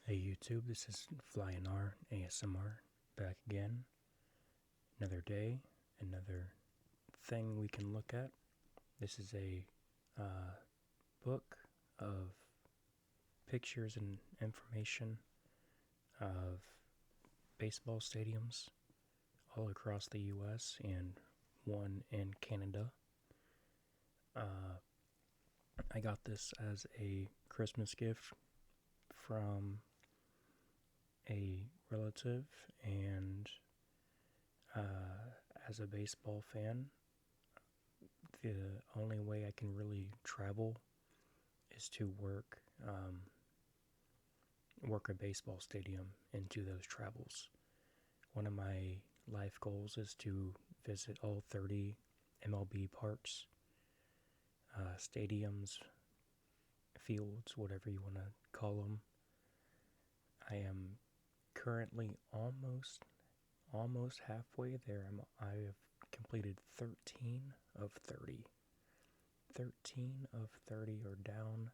Hey YouTube, this is Flying R ASMR back again. Another day, another thing we can look at. This is a book of pictures and information of baseball stadiums all across the US and one in Canada. I got this as a Christmas gift from a relative, and as a baseball fan, the only way I can really travel is to work a baseball stadium into those travels. One of my life goals is to visit all 30 MLB parks, stadiums, fields, whatever you want to call them. I am currently almost halfway there. I have completed 13 of 30. 13 of 30 are down.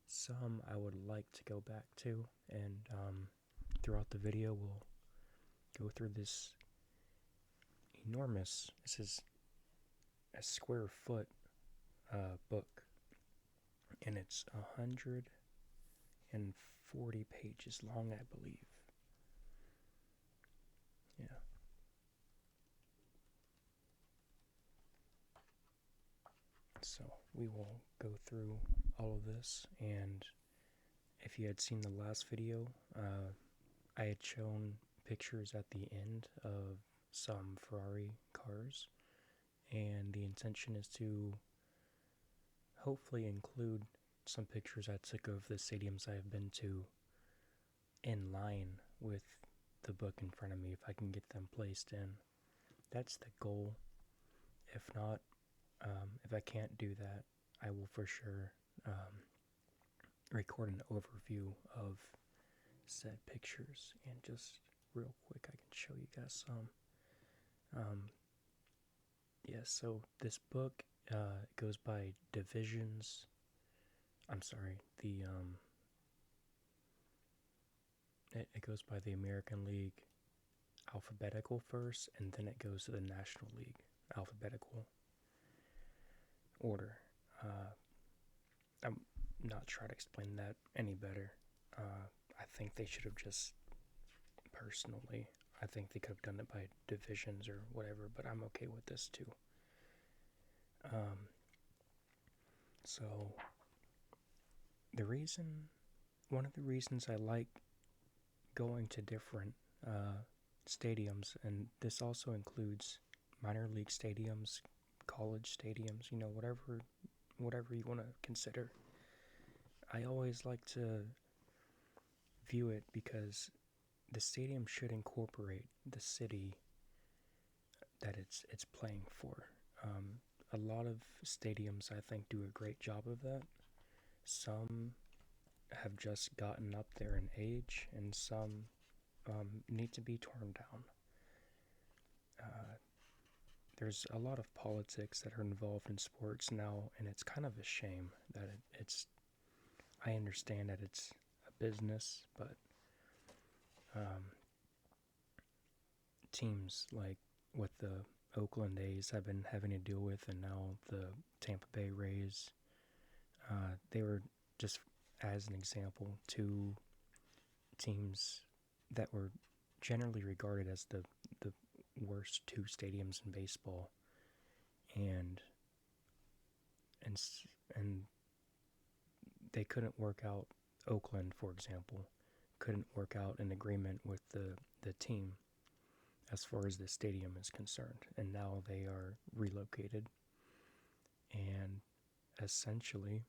Some I would like to go back to, and throughout the video we'll go through this this is a square foot book, and it's 140 pages long, I believe. Yeah. So we will go through all of this, and if you had seen the last video, I had shown pictures at the end of some Ferrari cars, and the intention is to hopefully include some pictures I took of the stadiums I have been to in line with the book in front of me, if I can get them placed in. That's the goal. If not, if I can't do that, I will for sure record an overview of said pictures, and just real quick I can show you guys some. So this book goes by divisions. I'm sorry, it goes by the American League alphabetical first, and then it goes to the National League alphabetical order. I'm not trying to explain that any better. I think they should have personally, I think they could have done it by divisions or whatever, but I'm okay with this too. So one of the reasons I like going to different stadiums, and this also includes minor league stadiums, college stadiums, whatever you want to consider. I always like to view it because the stadium should incorporate the city that it's playing for. A lot of stadiums, I think, do a great job of that. Some have just gotten up there in age, and some need to be torn down. There's a lot of politics that are involved in sports now, and it's kind of a shame that I understand that it's a business, but teams like what the Oakland A's have been having to deal with, and now the Tampa Bay Rays, they were, just as an example, two teams that were generally regarded as the worst two stadiums in baseball, and they couldn't work out. Oakland, for example, couldn't work out an agreement with the team as far as the stadium is concerned, and now they are relocated, and essentially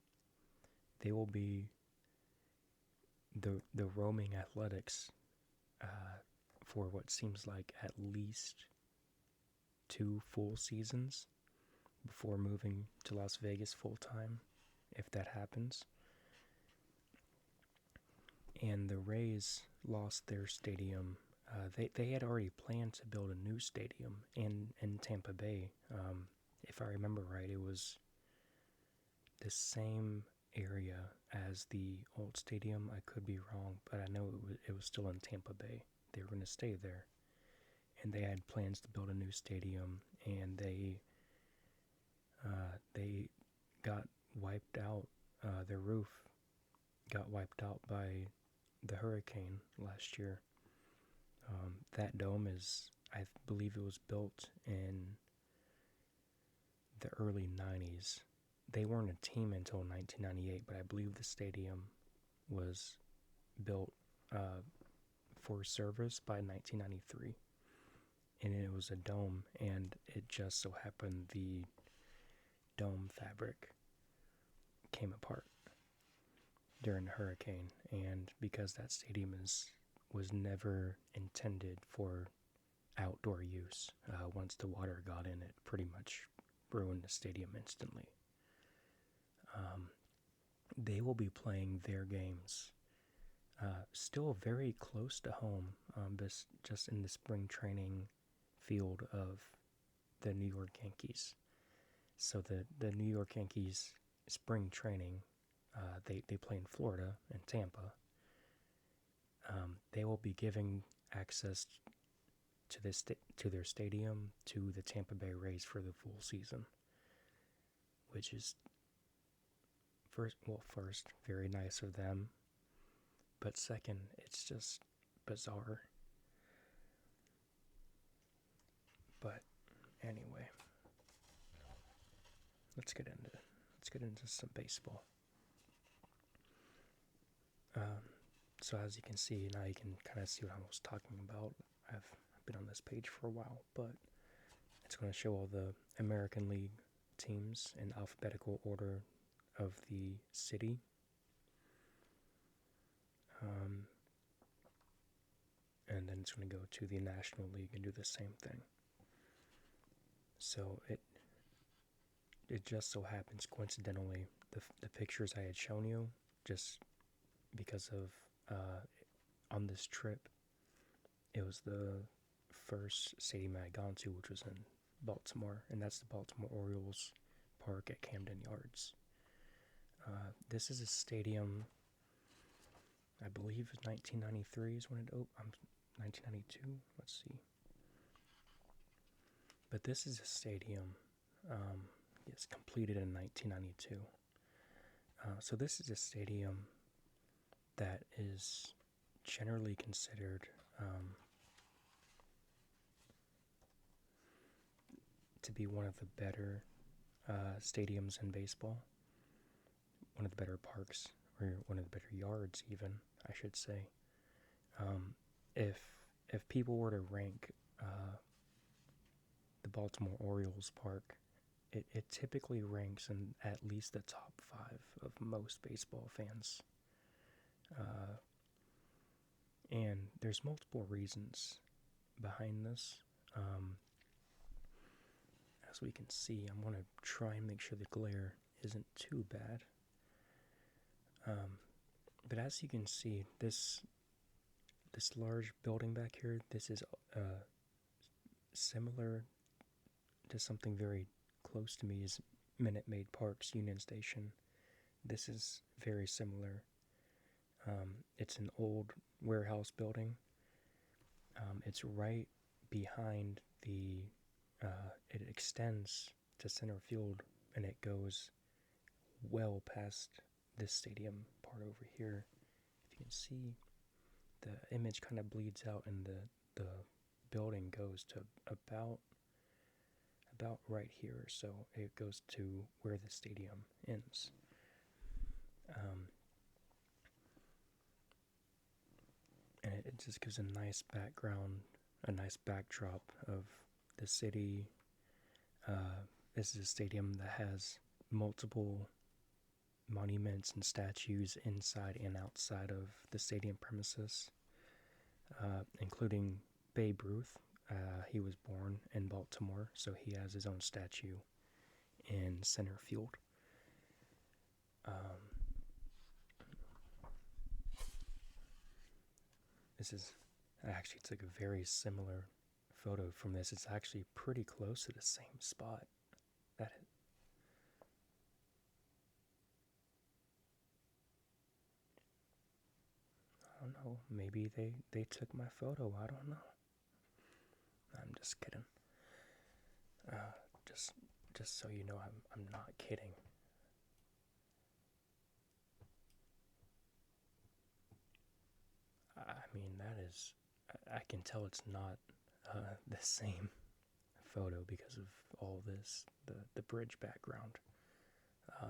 they will be the roaming athletics for what seems like at least 2 full seasons before moving to Las Vegas full time, if that happens. And the Rays lost their stadium. They had already planned to build a new stadium in Tampa Bay. If I remember right, it was the same area as the old stadium. I could be wrong, but I know it was still in Tampa Bay. They were going to stay there, and they had plans to build a new stadium, and they got wiped out. Their roof got wiped out by the hurricane last year. That dome I believe it was built in the early 90s. They weren't a team until 1998, but I believe the stadium was built for service by 1993. And it was a dome, and it just so happened the dome fabric came apart during the hurricane, and because that stadium was never intended for outdoor use, once the water got in, it pretty much ruined the stadium instantly. They will be playing their games still very close to home, just in the spring training field of the New York Yankees. So the New York Yankees spring training, they play in Florida and Tampa. They will be giving access to their stadium to the Tampa Bay Rays for the full season, which is first very nice of them, but second, it's just bizarre. But anyway, let's get into some baseball. So as you can see, now you can kind of see what I was talking about. I've been on this page for a while, but it's going to show all the American League teams in alphabetical order of the city. And then it's going to go to the National League and do the same thing. So it just so happens, coincidentally, the pictures I had shown you, just because of on this trip, it was the first stadium I had gone to, which was in Baltimore, and that's the Baltimore Orioles Park at Camden Yards. This is a stadium, I believe 1993 is when it opened. 1992, let's see. But this is a stadium, it's completed in 1992. So this is a stadium that is generally considered to be one of the better stadiums in baseball, one of the better parks, or one of the better yards even, I should say. If people were to rank the Baltimore Orioles park, it typically ranks in at least the top 5 of most baseball fans. And there's multiple reasons behind this. As we can see, I'm going to try and make sure the glare isn't too bad. But as you can see, this large building back here, this is similar to something very close to me, is Minute Maid Park's Union Station. This is very similar. It's an old warehouse building. It's right behind it extends to center field, and it goes well past this stadium part over here. If you can see, the image kind of bleeds out, and the building goes to about right here, so it goes to where the stadium ends. And it just gives a nice background, a nice backdrop of the city. This is a stadium that has multiple monuments and statues inside and outside of the stadium premises, including Babe Ruth. He was born in Baltimore, so he has his own statue in center field. This is actually, it's like a very similar photo from this. It's actually pretty close to the same spot. know, maybe they took my photo. I don't know. I'm just kidding. Uh, just just so you know, I'm not kidding. I mean, that is, I can tell it's not the same photo because of all this, the bridge background.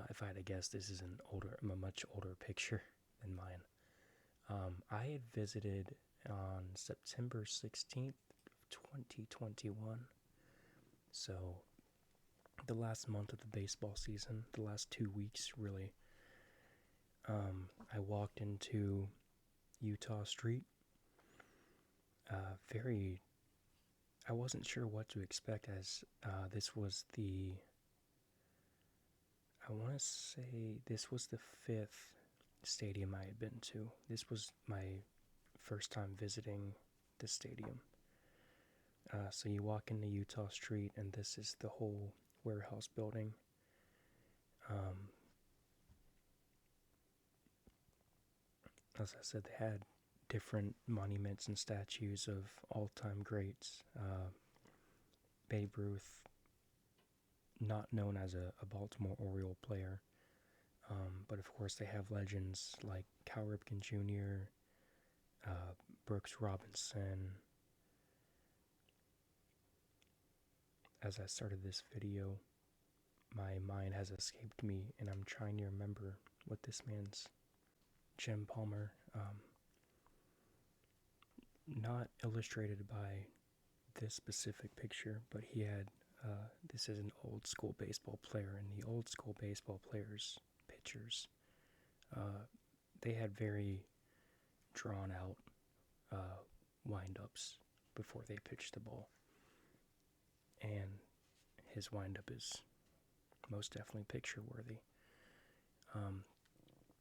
If I had to guess, this is a much older picture than mine. I had visited on September 16th, 2021. So, the last month of the baseball season, the last 2 weeks, really. I walked into Utah Street. Very, I wasn't sure what to expect as this was I want to say this was the fifth stadium I had been to. This was my first time visiting the stadium. So you walk into Utah Street, and this is the whole warehouse building. Um, as I said, they had different monuments and statues of all-time greats. Babe Ruth, not known as a Baltimore Oriole player, but of course they have legends like Cal Ripken Jr., Brooks Robinson. As I started this video, my mind has escaped me, and I'm trying to remember what this man's Jim Palmer, not illustrated by this specific picture, but he had, this is an old school baseball player, and the old school baseball players' pictures, they had very drawn out wind-ups before they pitched the ball. And his wind-up is most definitely picture-worthy.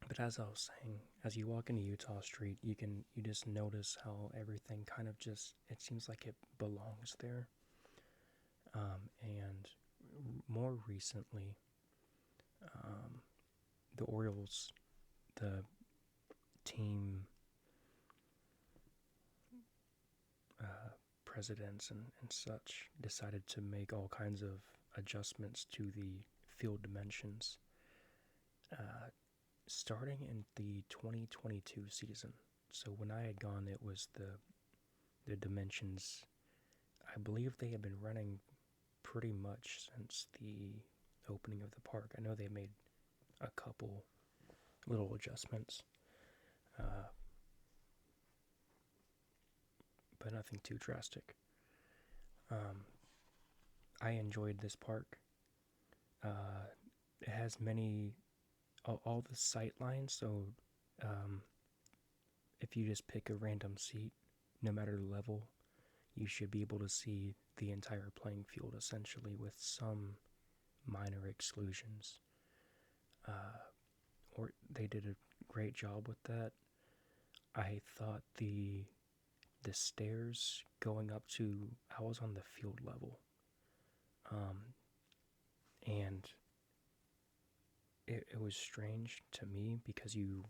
But as I was saying, as you walk into Utah Street, you just notice how everything kind of just, it seems like it belongs there. And more recently, the Orioles, the team presidents and such, decided to make all kinds of adjustments to the field dimensions. Starting in the 2022 season. So when I had gone, it was the dimensions. I believe they had been running pretty much since the opening of the park. I know they made a couple little adjustments, but nothing too drastic. I enjoyed this park. It has all the sight lines, so if you just pick a random seat, no matter the level, you should be able to see the entire playing field essentially, with some minor exclusions. Or they did a great job with that. I thought the stairs going up to, I was on the field level, and it was strange to me because you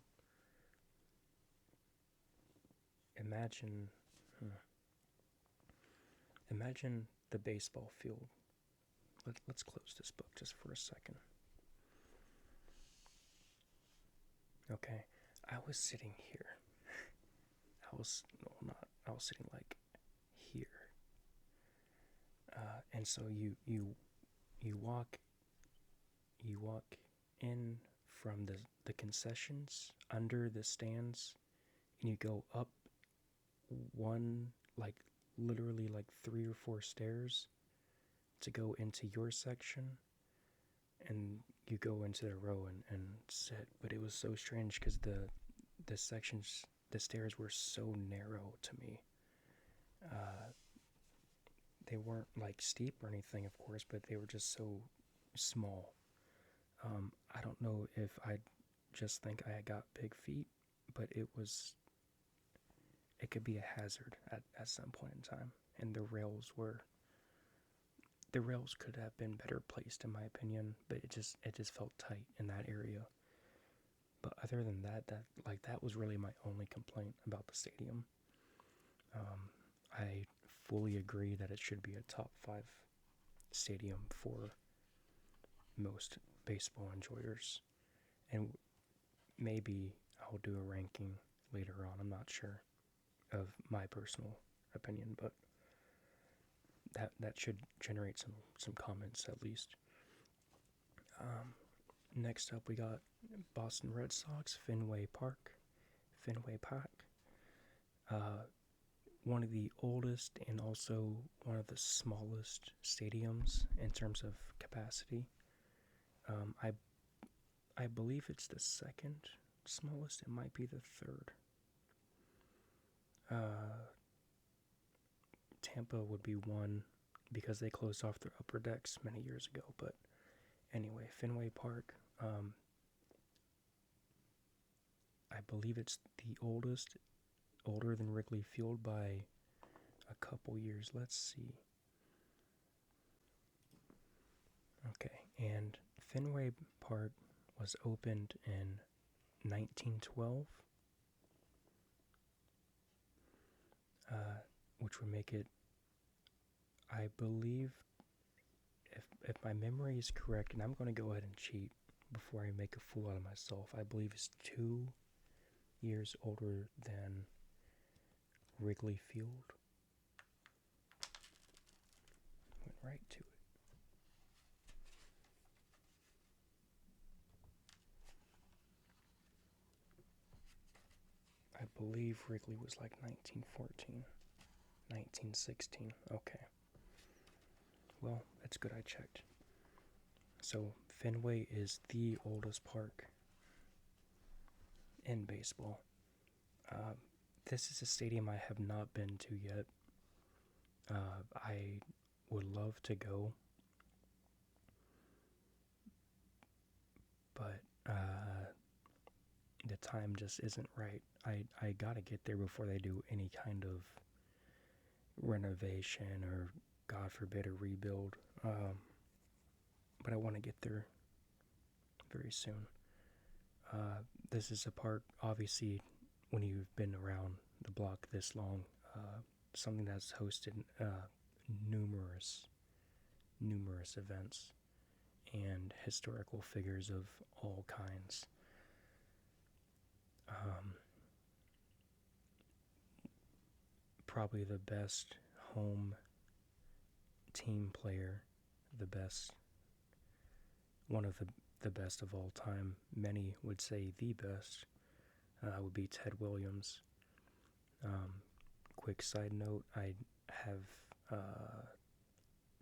imagine the baseball field. Let's close this book just for a second. Okay, I was sitting here. I was sitting like here. And so you walk in from the concessions under the stands, and you go up one, like literally like 3 or 4 stairs to go into your section, and you go into the row and sit. But it was so strange because the sections, the stairs were so narrow to me. They weren't like steep or anything, of course, but they were just so small. I don't know if I just think I got big feet, but it could be a hazard at some point in time. And the rails could have been better placed, in my opinion, but it just felt tight in that area. But other than that, that was really my only complaint about the stadium. I fully agree that it should be a top 5 stadium for most baseball enjoyers, and maybe I'll do a ranking later on. I'm not sure of my personal opinion, but that should generate some comments at least. Next up, we got Boston Red Sox, Fenway Park. One of the oldest and also one of the smallest stadiums in terms of capacity. I believe it's the second smallest. It might be the third. Tampa would be one because they closed off their upper decks many years ago. But anyway, Fenway Park. I believe it's the oldest, older than Wrigley Field by a couple years. Let's see. Okay, and Fenway Park was opened in 1912, which would make it, I believe, if my memory is correct, and I'm going to go ahead and cheat before I make a fool out of myself, I believe it's 2 years older than Wrigley Field. Went right to it. I believe Wrigley was like 1914, 1916. Okay. Well, it's good I checked. So, Fenway is the oldest park in baseball. This is a stadium I have not been to yet. I would love to go, but the time just isn't right. I gotta get there before they do any kind of renovation or, God forbid, a rebuild. But I want to get there very soon. This is a park, obviously, when you've been around the block this long, something that's hosted numerous events and historical figures of all kinds. Probably the best home team player, one of the best of all time. Many would say the best would be Ted Williams. Quick side note, I have,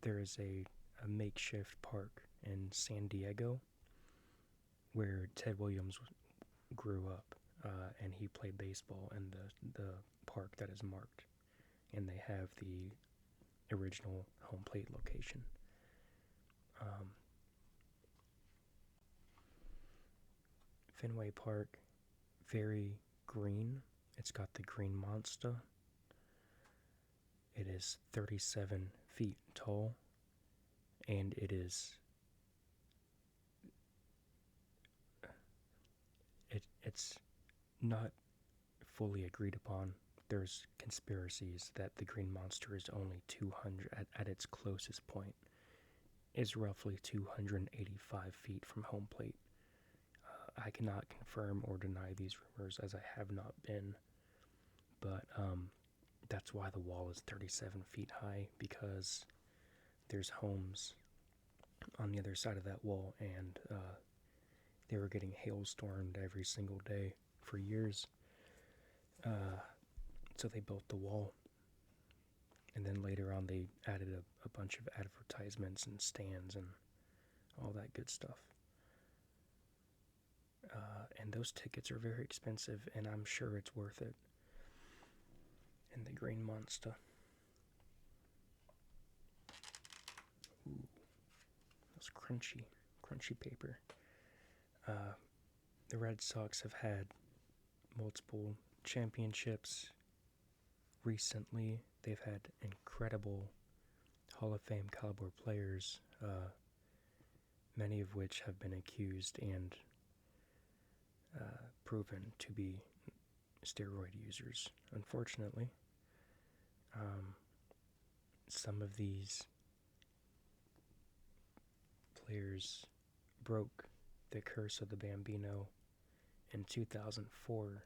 there is a makeshift park in San Diego where Ted Williams grew up, and he played baseball in the park that is marked, and they have the original home plate location. Fenway Park, very green. It's got the green monster. It is 37 feet tall, and it's not fully agreed upon. There's conspiracies that the green monster is only 200, at its closest point, is roughly 285 feet from home plate. I cannot confirm or deny these rumors as I have not been, but that's why the wall is 37 feet high, because there's homes on the other side of that wall, and they were getting hailstormed every single day for years. So they built the wall, and then later on they added a bunch of advertisements and stands and all that good stuff. And those tickets are very expensive, and I'm sure it's worth it. And the green monster. Ooh, that's crunchy paper. The Red Sox have had multiple championships recently. They've had incredible Hall of Fame caliber players, many of which have been accused and proven to be steroid users. Unfortunately, some of these players broke the curse of the Bambino in 2004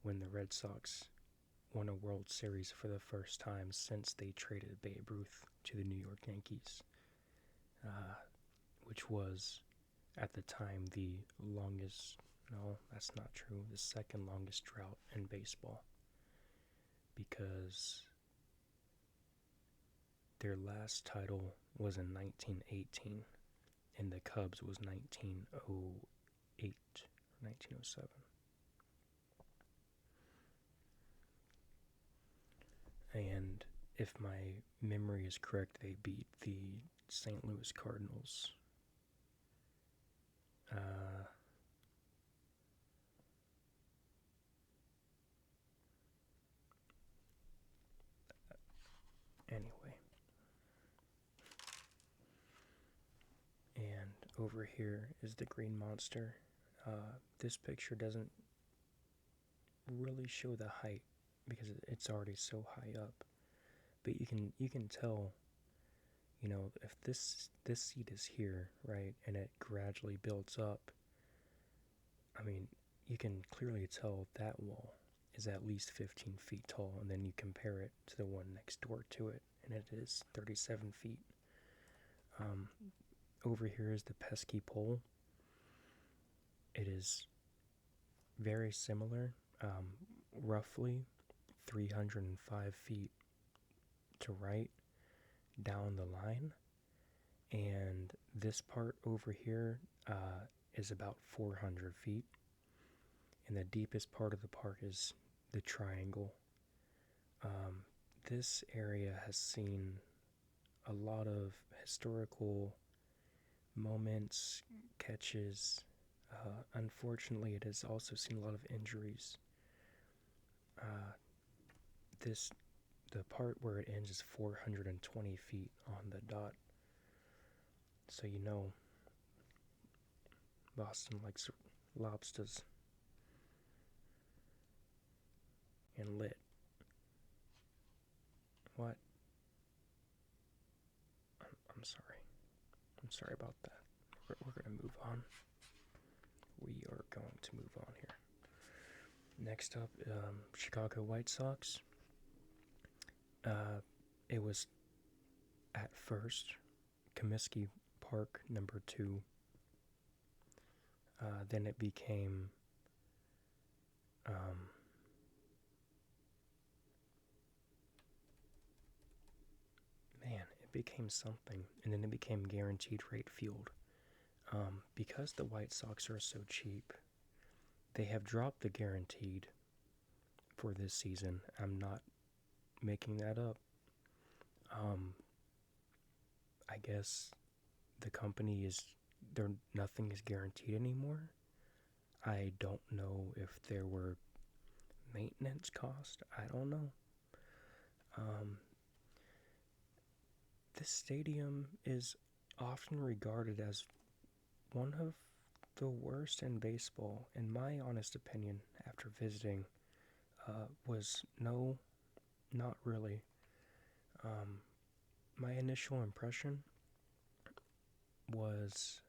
when the Red Sox won a World Series for the first time since they traded Babe Ruth to the New York Yankees, which was at the time the longest, no, that's not true, the second longest drought in baseball, because their last title was in 1918 and the Cubs was 1908, 1907. And if my memory is correct, they beat the St. Louis Cardinals. Anyway. And over here is the Green Monster. This picture doesn't really show the height because it's already so high up. But you can tell, if this seat is here, right, and it gradually builds up, I mean, you can clearly tell that wall is at least 15 feet tall, and then you compare it to the one next door to it, and it is 37 feet. Over here is the pesky pole. It is very similar, roughly 305 feet to right down the line, and this part over here is about 400 feet, and the deepest part of the park is the triangle. This area has seen a lot of historical moments, catches. Unfortunately, it has also seen a lot of injuries. The part where it ends is 420 feet on the dot. So Boston likes lobsters and lit. What? I'm sorry. I'm sorry about that. We're going to move on. We are going to move on here. Next up, Chicago White Sox. It was at first Comiskey Park number 2. Then it became it became something, and then it became Guaranteed Rate Field. Because the White Sox are so cheap, they have dropped the guaranteed for this season. I'm not making that up. I guess the company nothing is guaranteed anymore. I don't know if there were maintenance costs. I don't know. This stadium is often regarded as one of the worst in baseball, in my honest opinion, after visiting, was no, not really. My initial impression was,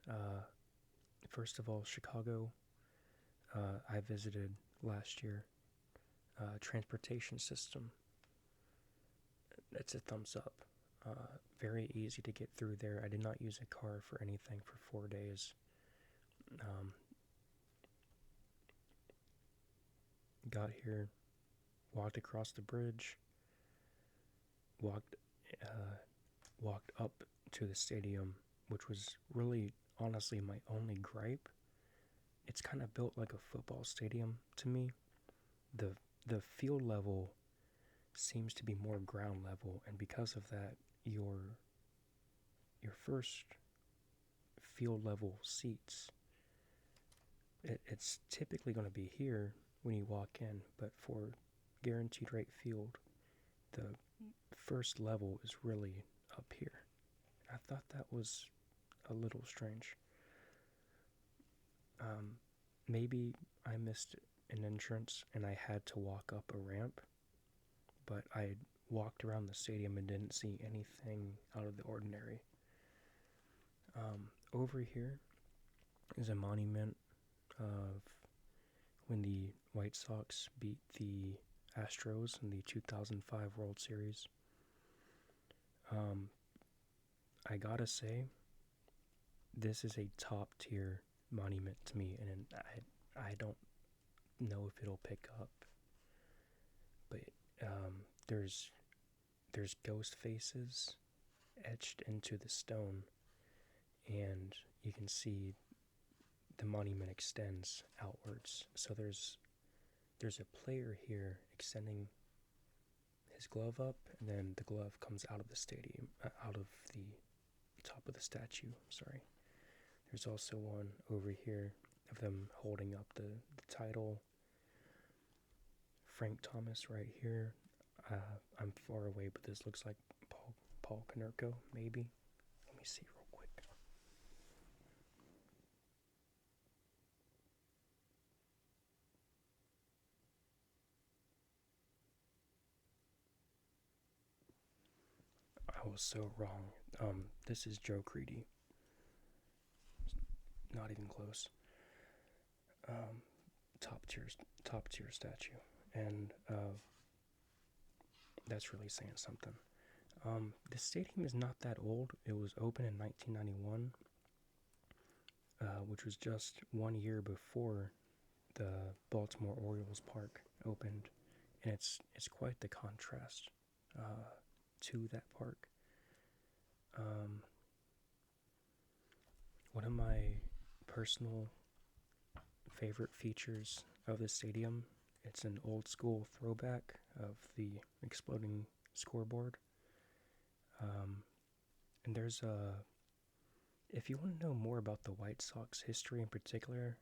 first of all, Chicago. I visited last year. Transportation system. It's a thumbs up. Very easy to get through there. I did not use a car for anything for 4 days. Got here, walked across the bridge, walked up to the stadium, which was really, honestly, my only gripe. It's kind of built like a football stadium to me. The field level seems to be more ground level, and because of that, your first field level seats, it's typically going to be here when you walk in, but for Guaranteed Rate Field, the first level is really up here. I thought that was a little strange. maybe I missed an entrance and I had to walk up a ramp, but I walked around the stadium and didn't see anything out of the ordinary. Over here is a monument of when the White Sox beat the Astros in the 2005 World Series. I gotta say, this is a top tier monument to me, and I don't know if it'll pick up, but there's ghost faces etched into the stone, and you can see the monument extends outwards. So there's a player here extending his glove up, and then the glove comes out of the stadium, out of the top of the statue. Sorry. There's also one over here of them holding up the title. Frank Thomas right here. I'm far away, but this looks like Paul Konerko, maybe. Let me see real quick. I was so wrong. This is Joe Creedy. Not even close. Top tier statue, and that's really saying something. The stadium is not that old. It was opened in 1991, which was just 1 year before the Baltimore Orioles Park opened, and it's quite the contrast to that park. One of my personal favorite features of the stadium, it's an old school throwback of the exploding scoreboard. And if you want to know more about the White Sox history in particular,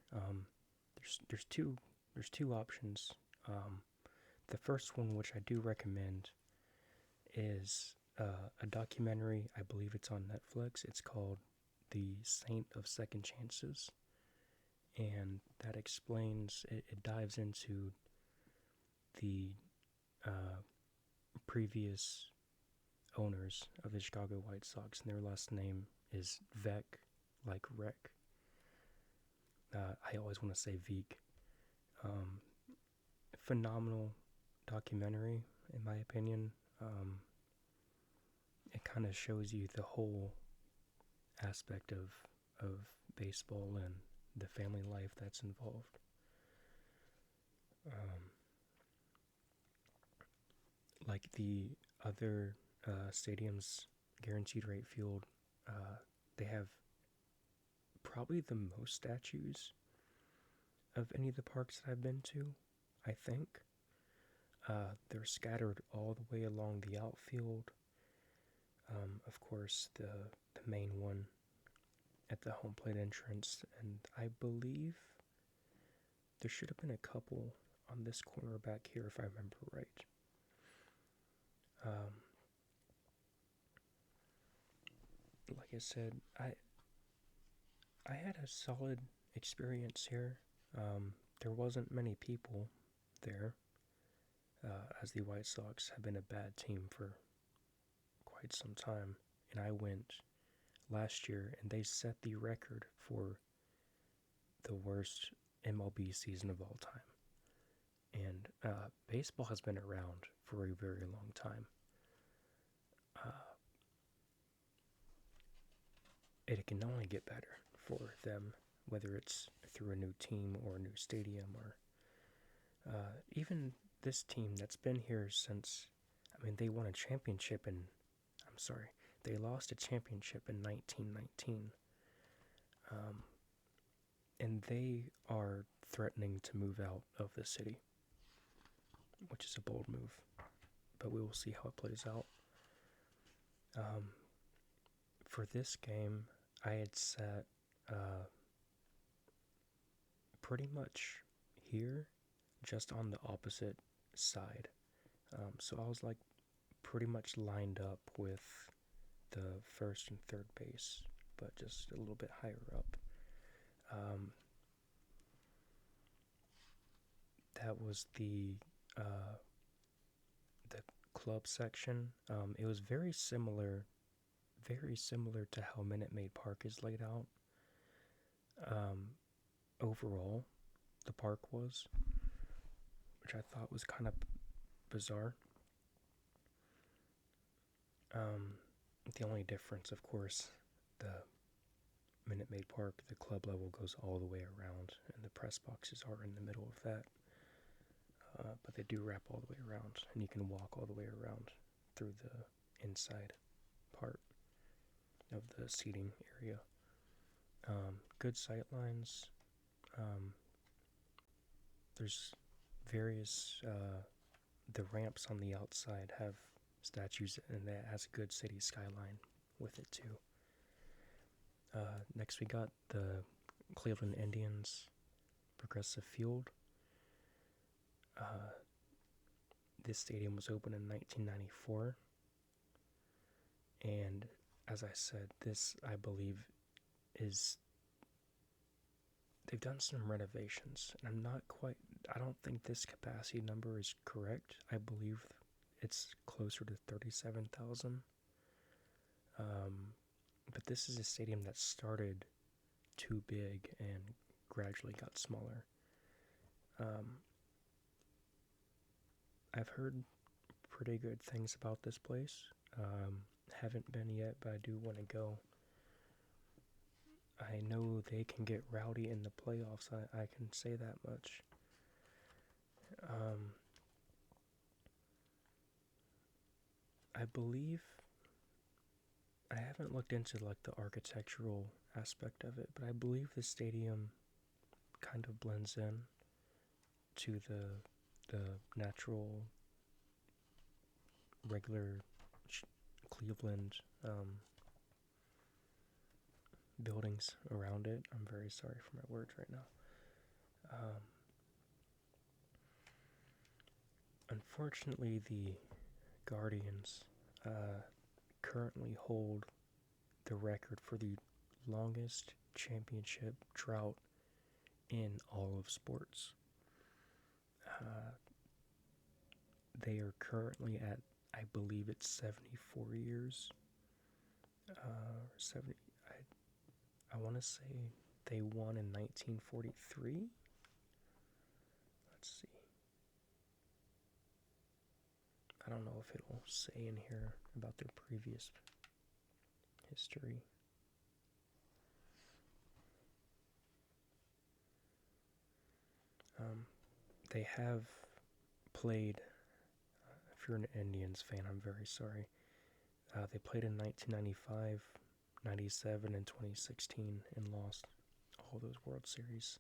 there's two options. The first one, which I do recommend, is a documentary. I believe it's on Netflix. It's called The Saint of Second Chances, and that explains, it dives into the previous owners of the Chicago White Sox, and their last name is Veeck, like wreck. I always want to say Veek. Phenomenal documentary, in my opinion. It kind of shows you the whole aspect of baseball and the family life that's involved. Like the other stadiums, Guaranteed Rate Field, they have probably the most statues of any of the parks that I've been to, I think. They're scattered all the way along the outfield. Of course, the main one at the home plate entrance, and I believe there should have been a couple on this corner back here if I remember right. Like I said, I had a solid experience here. There wasn't many people there, as the White Sox have been a bad team for quite some time, and I went last year, and they set the record for the worst MLB season of all time. And baseball has been around for a very long time. It can only get better for them, whether it's through a new team or a new stadium, or even this team that's been here since, they won a championship they lost a championship in 1919. And they are threatening to move out of the city, which is a bold move, but we will see how it plays out. For this game, I had sat pretty much here, just on the opposite side. So I was like pretty much lined up with the first and third base, but just a little bit higher up. that was the club section. It was very similar to how Minute Maid Park is laid out. Overall, the park was, which I thought was kind of bizarre. The only difference, of course, the Minute Maid Park, the club level goes all the way around, and the press boxes are in the middle of that. But they do wrap all the way around, and you can walk all the way around through the inside part of the seating area. Good sight lines. There's various, the ramps on the outside have statues, and that has a good city skyline with it too. Next we got the Cleveland Indians Progressive Field. This stadium was opened in 1994, and as I said, this, I believe, they've done some renovations, and I don't think this capacity number is correct. I believe it's closer to 37,000. But this is a stadium that started too big and gradually got smaller. I've heard pretty good things about this place. Haven't been yet, but I do want to go. I know they can get rowdy in the playoffs, I can say that much. I believe, I haven't looked into like the architectural aspect of it, but I believe the stadium kind of blends in to the natural, regular Cleveland buildings around it. I'm very sorry for my words right now. Unfortunately, the Guardians currently hold the record for the longest championship drought in all of sports. They are currently at, I believe it's 74 years. 70. I want to say they won in 1943. Let's see. I don't know if it'll say in here about their previous history. They have played, if you're an Indians fan, I'm very sorry. They played in 1995, 97, and 2016 and lost all those World Series.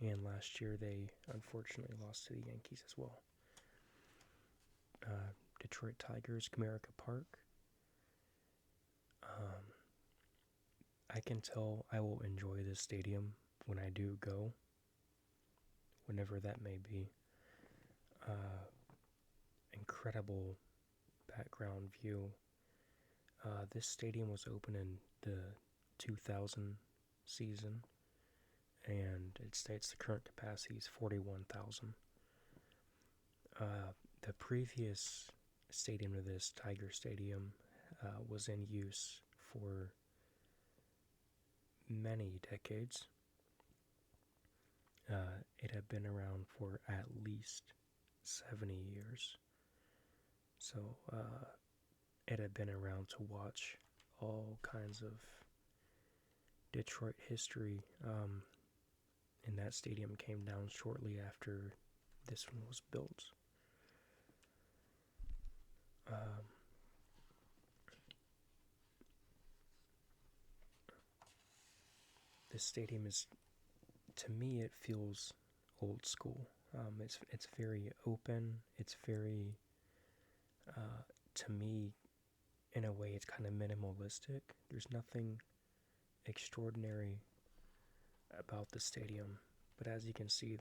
And last year they unfortunately lost to the Yankees as well. Detroit Tigers, Comerica Park. I can tell I will enjoy this stadium when I do go, whenever that may be. Incredible background view. This stadium was opened in the 2000 season, and it states the current capacity is 41,000. The previous stadium to this, Tiger Stadium, was in use for many decades. It had been around for at least 70 years. So it had been around to watch all kinds of Detroit history. And that stadium came down shortly after this one was built. This stadium is, to me, it feels old school. It's very open. It's very, to me, in a way, it's kind of minimalistic. There's nothing extraordinary about the stadium, but as you can see,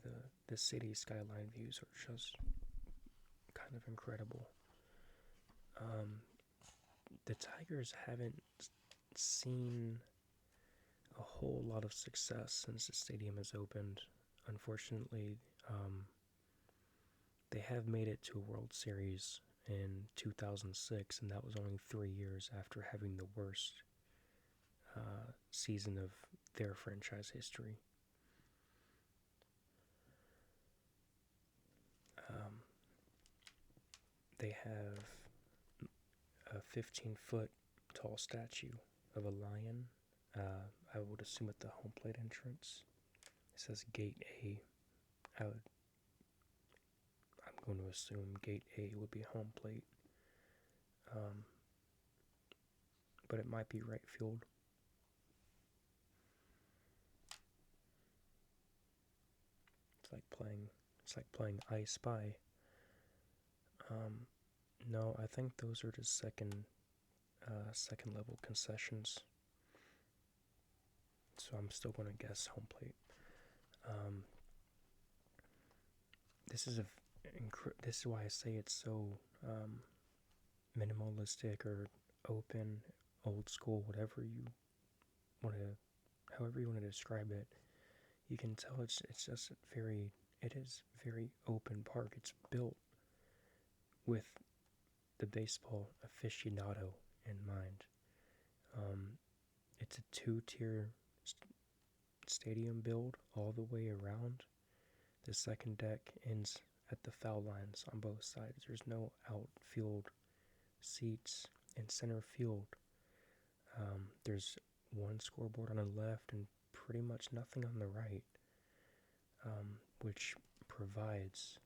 the city skyline views are just kind of incredible. The Tigers haven't seen a whole lot of success since the stadium has opened. Unfortunately, They have made it to a World Series in 2006, and that was only 3 years after having the worst season of their franchise history. They have a 15-foot tall statue of a lion. I would assume at the home plate entrance. It says Gate A. I'm going to assume Gate A would be home plate. But it might be right field. It's like playing I Spy. No, I think those are just second level concessions. So I'm still going to guess home plate. This is why I say it's so minimalistic or open, old school, however you want to describe it. You can tell it is very open park. It's built with the baseball aficionado in mind. It's a 2-tier stadium build all the way around. The second deck ends at the foul lines on both sides. There's no outfield seats in center field. There's one scoreboard on the left and pretty much nothing on the right, which provides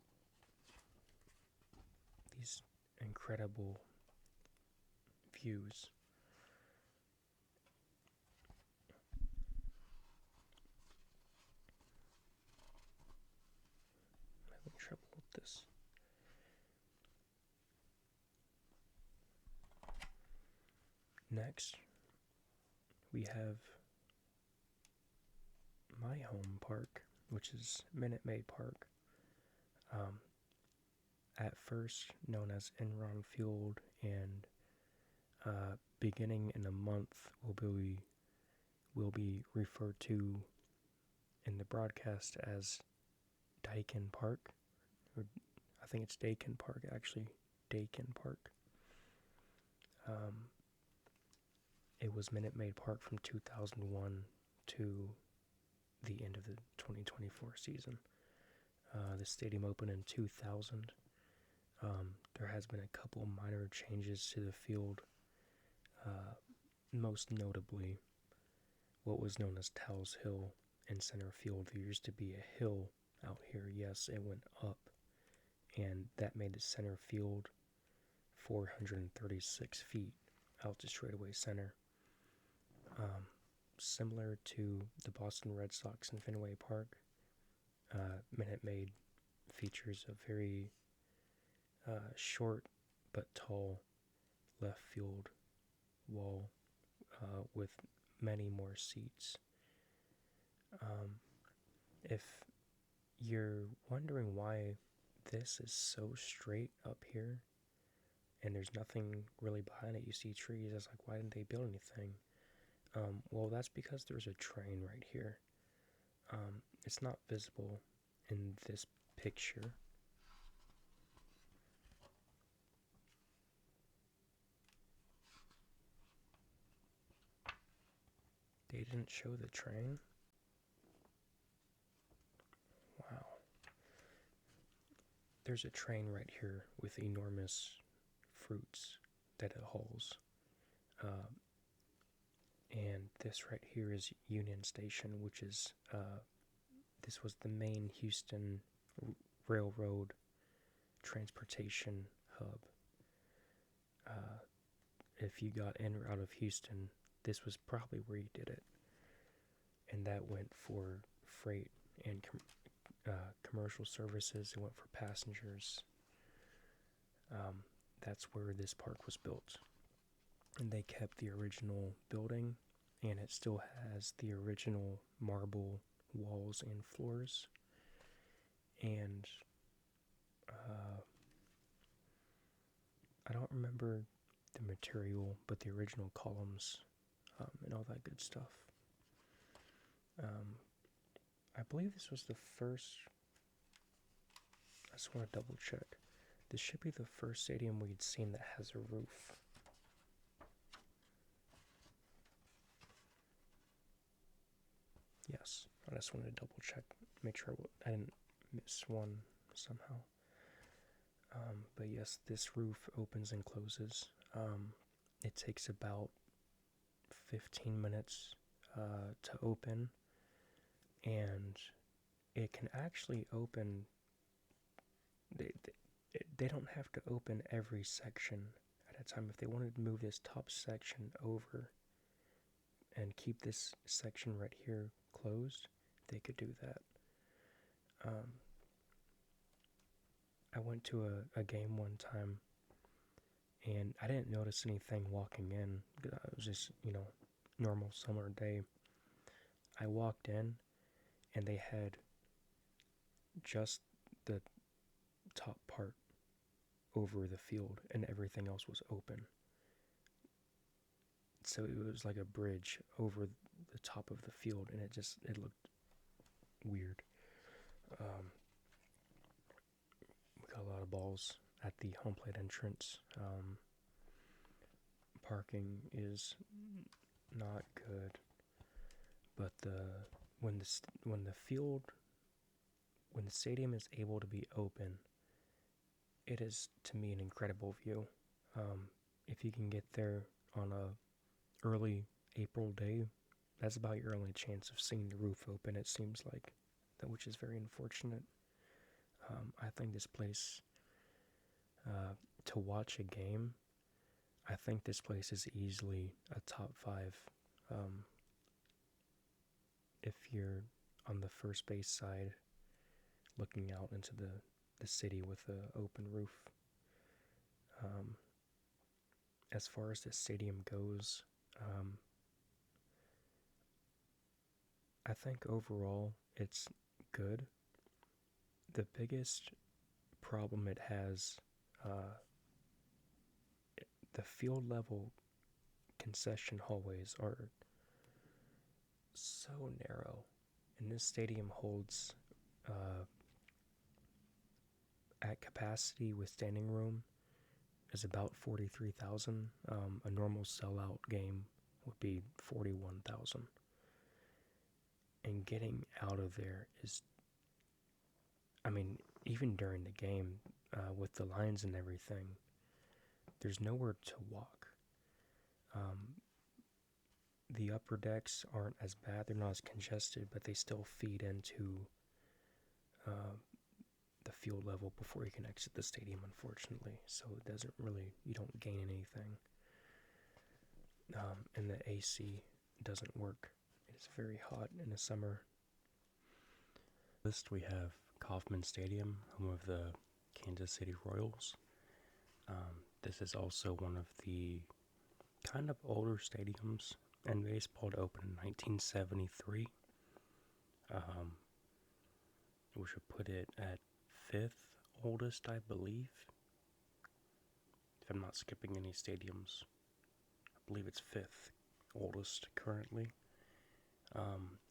these incredible views. I'm having trouble with this. Next, we have my home park, which is Minute Maid Park. At first known as Enron Field, and beginning in a month will be referred to in the broadcast as Dakin Park. Or I think it's Dakin Park, actually. Dakin Park. It was Minute Maid Park from 2001 to the end of the 2024 season. The stadium opened in 2000. There has been a couple minor changes to the field, most notably what was known as Towles Hill in center field. There used to be a hill out here. Yes, it went up, and that made the center field 436 feet out to straightaway center. Similar to the Boston Red Sox in Fenway Park, Minute Maid features a very short but tall left field wall with many more seats. If you're wondering why this is so straight up here and there's nothing really behind it, you see trees, it's like, why didn't they build anything? Well, that's because there's a train right here. It's not visible in this picture. They didn't show the train? Wow. There's a train right here with enormous fruits that it hauls. And this right here is Union Station, which is, this was the main Houston Railroad transportation hub. If you got in or out of Houston, this was probably where you did it. And that went for freight and commercial services. It went for passengers. That's where this park was built. And they kept the original building, and it still has the original marble walls and floors. And I don't remember the material, but the original columns and all that good stuff. I believe this was the first I just want to double check. This should be the first stadium we'd seen that has a roof. Yes, I just wanted to double check, make sure I didn't miss one somehow. But yes, this roof opens and closes. It takes about 15 minutes to open, and it can actually open. They don't have to open every section at a time. If they wanted to move this top section over and keep this section right here closed, they could do that. I went to a game one time, and I didn't notice anything walking in. It was just, normal summer day. I walked in, and they had just the top part over the field, and everything else was open. So it was like a bridge over the top of the field, and it looked weird. We got a lot of balls at the home plate entrance. Parking is not good, but when the stadium is able to be open, it is to me an incredible view. If you can get there on a early April day, that's about your only chance of seeing the roof open, it seems like, which is very unfortunate. I think this place, to watch a game, I think this place is easily a top 5. If you're on the first base side, looking out into the city with an open roof. As far as the stadium goes, I think overall it's good. The biggest problem it has, the field level concession hallways are so narrow, and this stadium holds at capacity with standing room is about 43,000. A normal sellout game would be 41,000. And getting out of there is, even during the game, with the lines and everything, there's nowhere to walk. The upper decks aren't as bad, they're not as congested, but they still feed into the field level before you can exit the stadium, unfortunately. So you don't gain anything. And the AC doesn't work. It's very hot in the summer. Next, we have Kauffman Stadium, home of the Kansas City Royals. This is also one of the kind of older stadiums in baseball to open in 1973. We should put it at 5th oldest, I believe. If I'm not skipping any stadiums, I believe it's 5th oldest currently.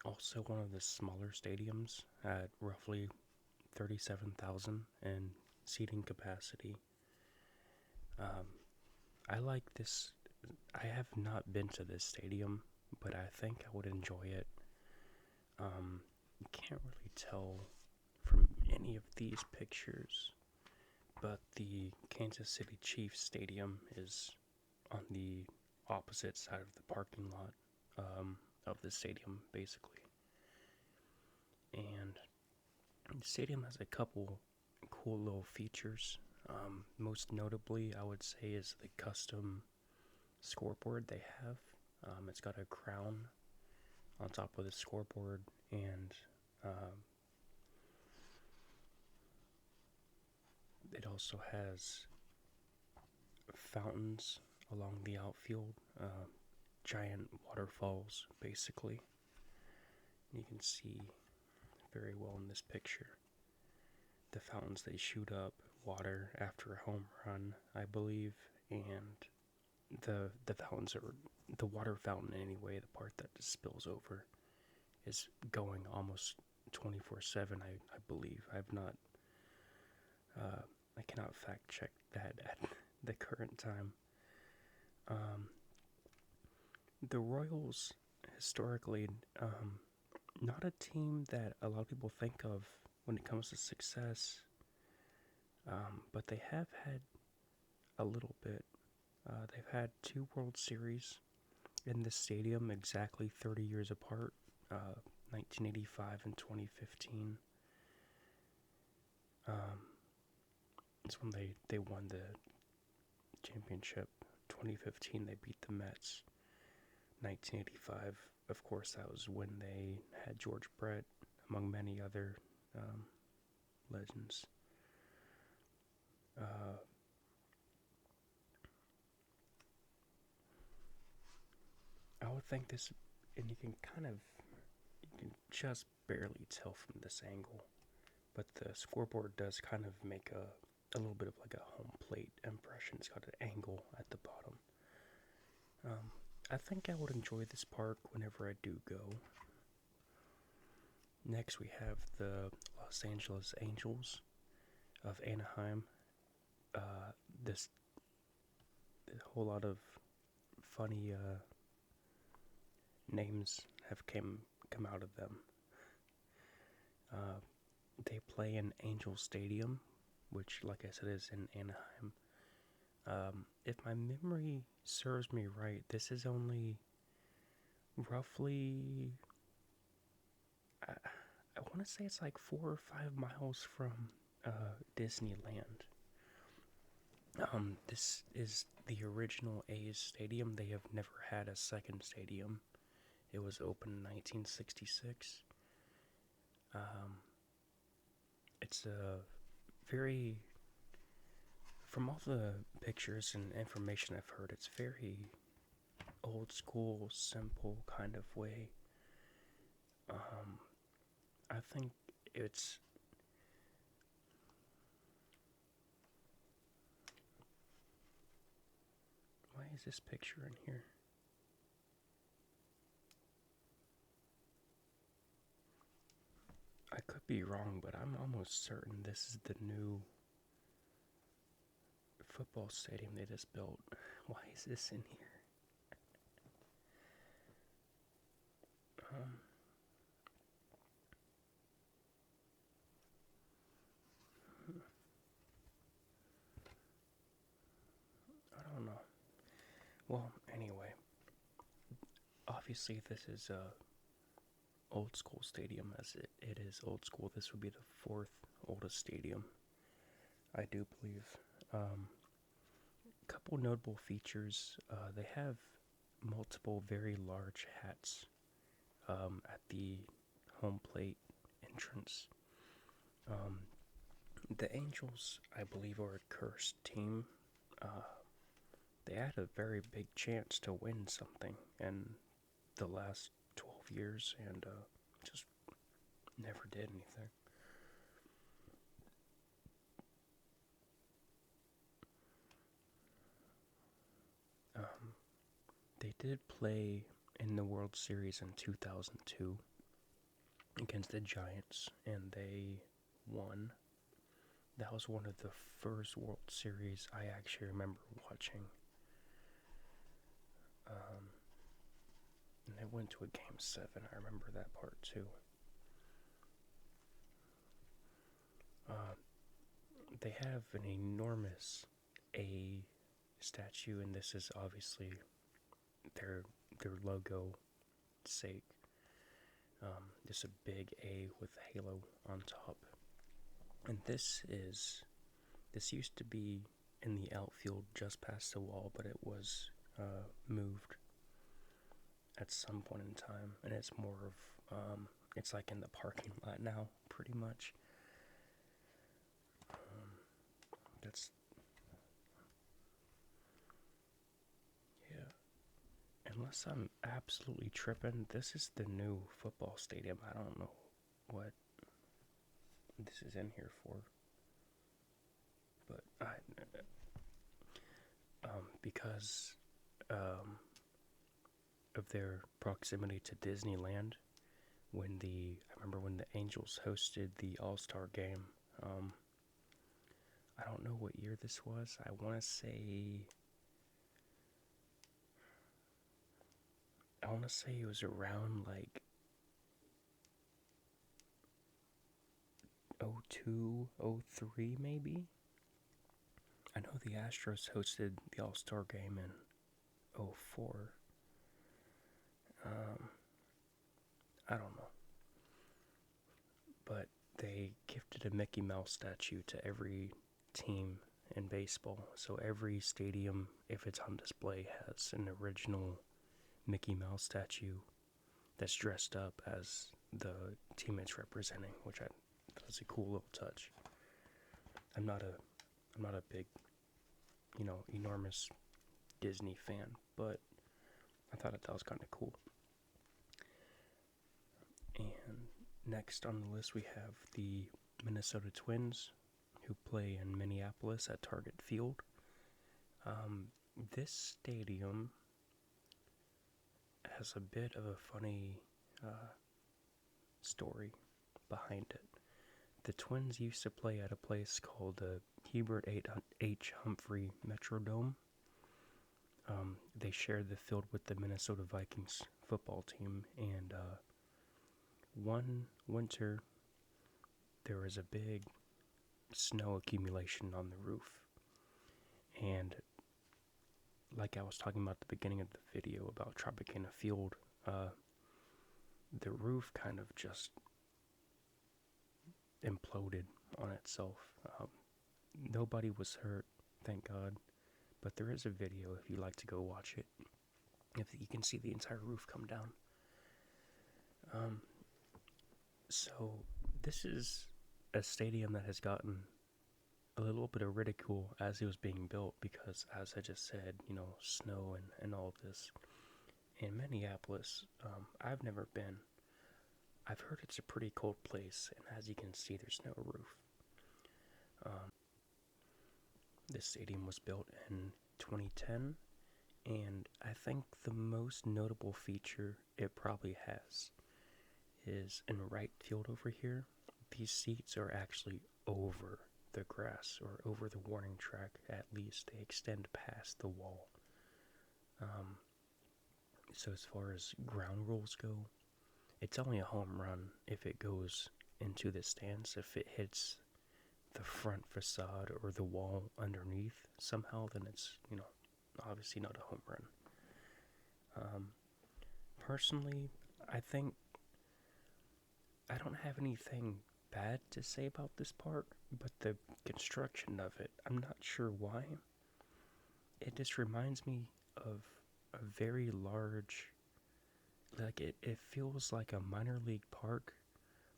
Also one of the smaller stadiums at roughly 37,000 in seating capacity. I like this. I have not been to this stadium, but I think I would enjoy it. You can't really tell from any of these pictures, but the Kansas City Chiefs Stadium is on the opposite side of the parking lot of the stadium, basically. And the stadium has a couple cool little features. Most notably, I would say, is the custom scoreboard they have. It's got a crown on top of the scoreboard, and it also has fountains along the outfield, giant waterfalls, basically. You can see very well in this picture. The fountains, they shoot up water after a home run, I believe, and the fountains are, the water fountain anyway, the part that just spills over, is going almost 24/7, I believe. I've not I cannot fact check that at the current time. Um, the Royals, historically, not a team that a lot of people think of when it comes to success, but they have had a little bit. They've had 2 World Series in this stadium exactly 30 years apart, 1985 and 2015. It's when they won the championship. 2015, they beat the Mets. 1985, of course, that was when they had George Brett, among many other legends. I would think this, and you can just barely tell from this angle, but the scoreboard does kind of make a little bit of like a home plate impression. It's got an angle at the bottom. I think I would enjoy this park whenever I do go. Next, we have the Los Angeles Angels of Anaheim. This a whole lot of funny names have come out of them. They play in Angel Stadium, which, like I said, is in Anaheim. If my memory serves me right, this is only roughly, I want to say it's like 4 or 5 miles from Disneyland. This is the original A's stadium. They have never had a second stadium. It was opened in 1966. It's a very, from all the pictures and information I've heard, it's very old school, simple kind of way. I think it's why is this picture in here? I could be wrong, but I'm almost certain this is the new football stadium they just built. Why is this in here? I don't know. Well, anyway, obviously this is a old school stadium, as it is old school. This would be the 4th oldest stadium, I do believe. Couple notable features. They have multiple very large hats at the home plate entrance. The Angels, I believe, are a cursed team. They had a very big chance to win something in the last 12 years and just never did anything. They did play in the World Series in 2002 against the Giants, and they won. That was one of the first World Series I actually remember watching. And they went to a Game 7. I remember that part too. They have an enormous A statue, and this is obviously their logo sake. Just a big A with a halo on top. And this used to be in the outfield just past the wall, but it was moved at some point in time, and it's more of it's like in the parking lot now, pretty much. That's Unless I'm absolutely tripping, this is the new football stadium. I don't know what this is in here for, but because of their proximity to Disneyland, I remember when the Angels hosted the All-Star game, I don't know what year this was. I want to say it was around like 02, 03 maybe. I know the Astros hosted the All-Star game in 04. I don't know. But they gifted a Mickey Mouse statue to every team in baseball. So every stadium, if it's on display, has an original Mickey Mouse statue that's dressed up as the team it's representing, which I thought was a cool little touch. I'm not a big, enormous Disney fan, but I thought that was kind of cool. And next on the list we have the Minnesota Twins, who play in Minneapolis at Target Field. This stadium has a bit of a funny story behind it. The Twins used to play at a place called the Hubert H. Humphrey Metrodome. They shared the field with the Minnesota Vikings football team, and one winter there was a big snow accumulation on the roof, and like I was talking about at the beginning of the video about Tropicana Field, the roof kind of just imploded on itself. Nobody was hurt, thank God, but there is a video if you'd like to go watch it. If you can see the entire roof come down. So this is a stadium that has gotten a little bit of ridicule as it was being built because, as I just said, snow and all of this. In Minneapolis, I've never been. I've heard it's a pretty cold place, and as you can see, there's no roof. This stadium was built in 2010, and I think the most notable feature it probably has is in right field over here. These seats are actually over the grass or over the warning track. At least they extend past the wall. So as far as ground rules go, it's only a home run if it goes into the stands. If it hits the front facade or the wall underneath somehow, then it's, obviously not a home run. Personally, I think I don't have anything bad to say about this park, but the construction of it, I'm not sure why. It just reminds me of a very large, it feels like a minor league park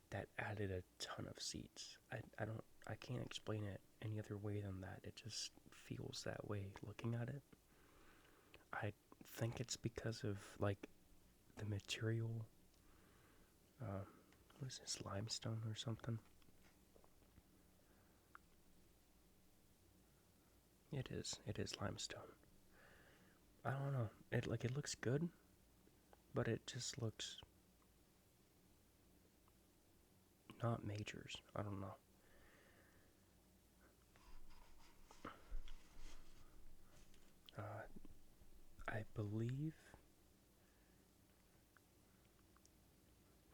that added a ton of seats. I can't explain it any other way than that. It just feels that way looking at it. I think it's because of the material. What is this, limestone or something? It is limestone. I don't know. It looks good, but it just looks not majors. I don't know. I believe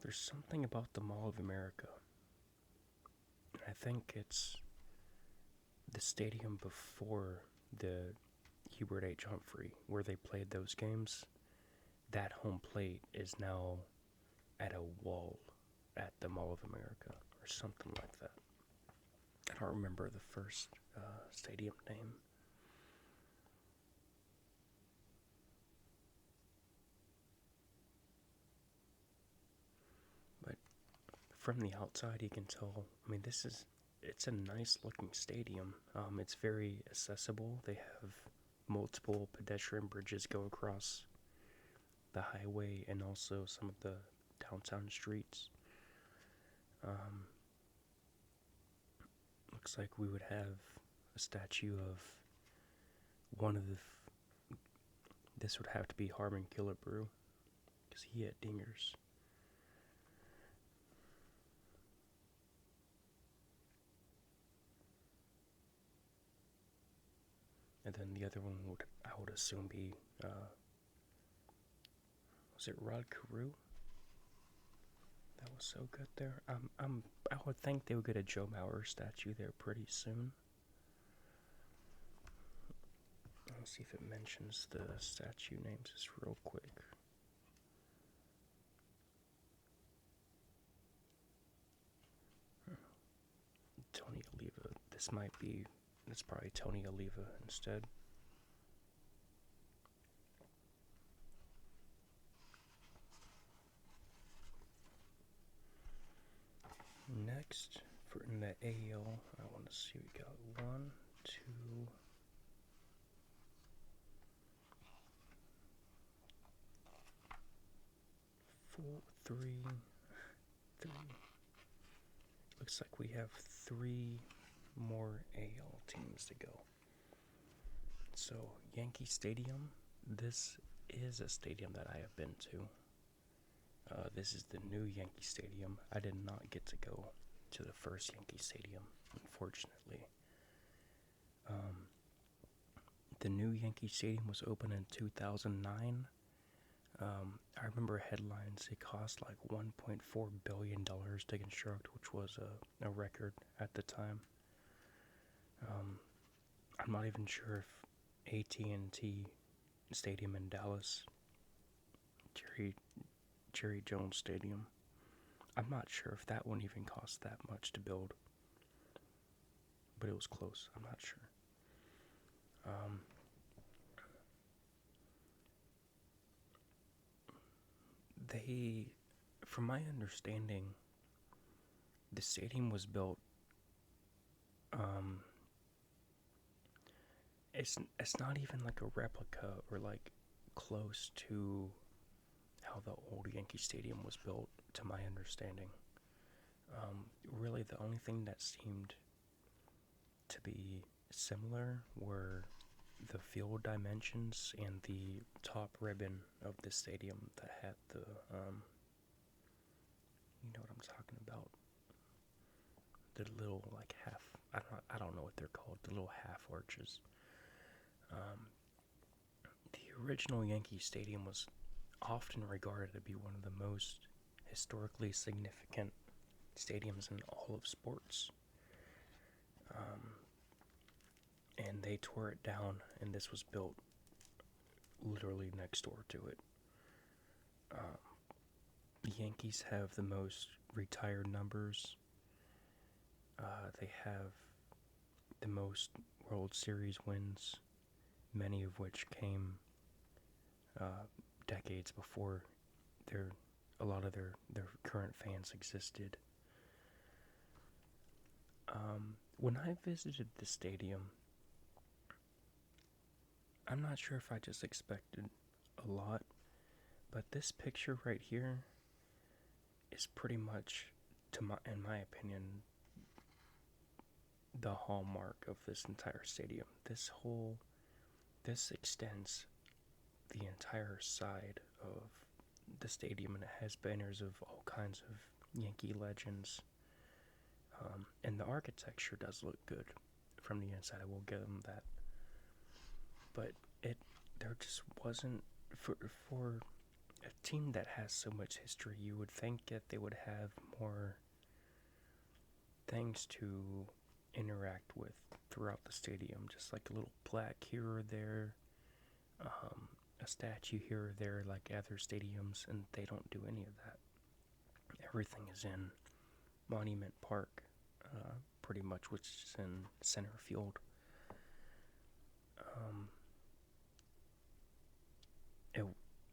there's something about the Mall of America. I think it's the stadium before the Hubert H. Humphrey, where they played those games. That home plate is now at a wall at the Mall of America, or something like that. I don't remember the first stadium name. But from the outside, you can tell, it's a nice looking stadium. It's very accessible. They have multiple pedestrian bridges go across the highway and also some of the downtown streets. Looks like we would have a statue of one of this would have to be Harmon Killebrew, because he had dingers. and then the other one I would assume be was it Rod Carew? That was so good there. I would think they would get a Joe Mauer statue there pretty soon. Let's see if it mentions the statue names just real quick. Tony Oliva. It's probably Tony Oliva instead. Next, for in the AL, I want to see, we got 1, 2, 4, 3. Looks like we have 3 more AL teams to go. So, Yankee Stadium, this is a stadium that I have been to. This is the new Yankee Stadium. I did not get to go to the first Yankee Stadium, unfortunately. The new Yankee Stadium was opened in 2009. I remember headlines, it cost like $1.4 billion to construct, which was a record at the time. I'm not even sure if AT&T Stadium in Dallas, Jerry Jones Stadium, I'm not sure if that one even cost that much to build, but it was close. I'm not sure. From my understanding, the stadium was built. It's not even like a replica or like close to how the old Yankee Stadium was built, to my understanding. Really, the only thing that seemed to be similar were the field dimensions and the top ribbon of the stadium that had the, you know what I'm talking about? The little like half, I don't know what they're called, the little half arches. The original Yankee Stadium was often regarded to be one of the most historically significant stadiums in all of sports. And they tore it down, and this was built literally next door to it. The Yankees have the most retired numbers. They have the most World Series wins, many of which came decades before a lot of their current fans existed. When I visited the stadium, I'm not sure if I just expected a lot, but this picture right here is pretty much, in my opinion, the hallmark of this entire stadium. This extends the entire side of the stadium, and it has banners of all kinds of Yankee legends. And the architecture does look good from the inside, I will give them that. But there just wasn't, for a team that has so much history, you would think that they would have more things to interact with throughout the stadium, just like a little plaque here or there, a statue here or there like other stadiums, and they don't do any of that. Everything is in Monument Park, pretty much, which is in center field.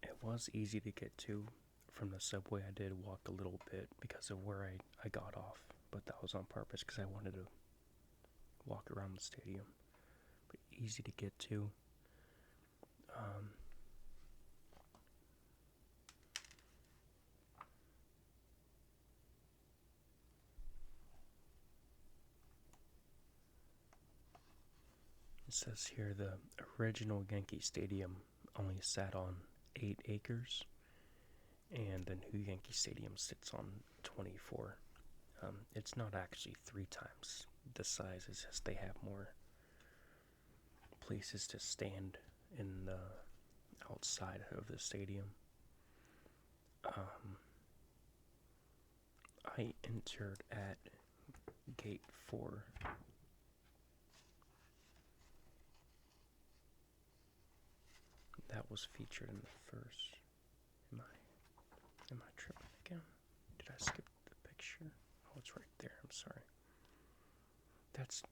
It was easy to get to from the subway. I did walk a little bit because of where I got off, but that was on purpose because I wanted to walk around the stadium. But easy to get to. It says here the original Yankee Stadium only sat on 8 acres, and the new Yankee Stadium sits on 24. It's not actually 3 times the size, it's just they have more places to stand in the outside of the stadium. I entered at gate 4. That was featured in the first. Am I tripping again? Did I skip the picture? Oh, it's right there. I'm sorry.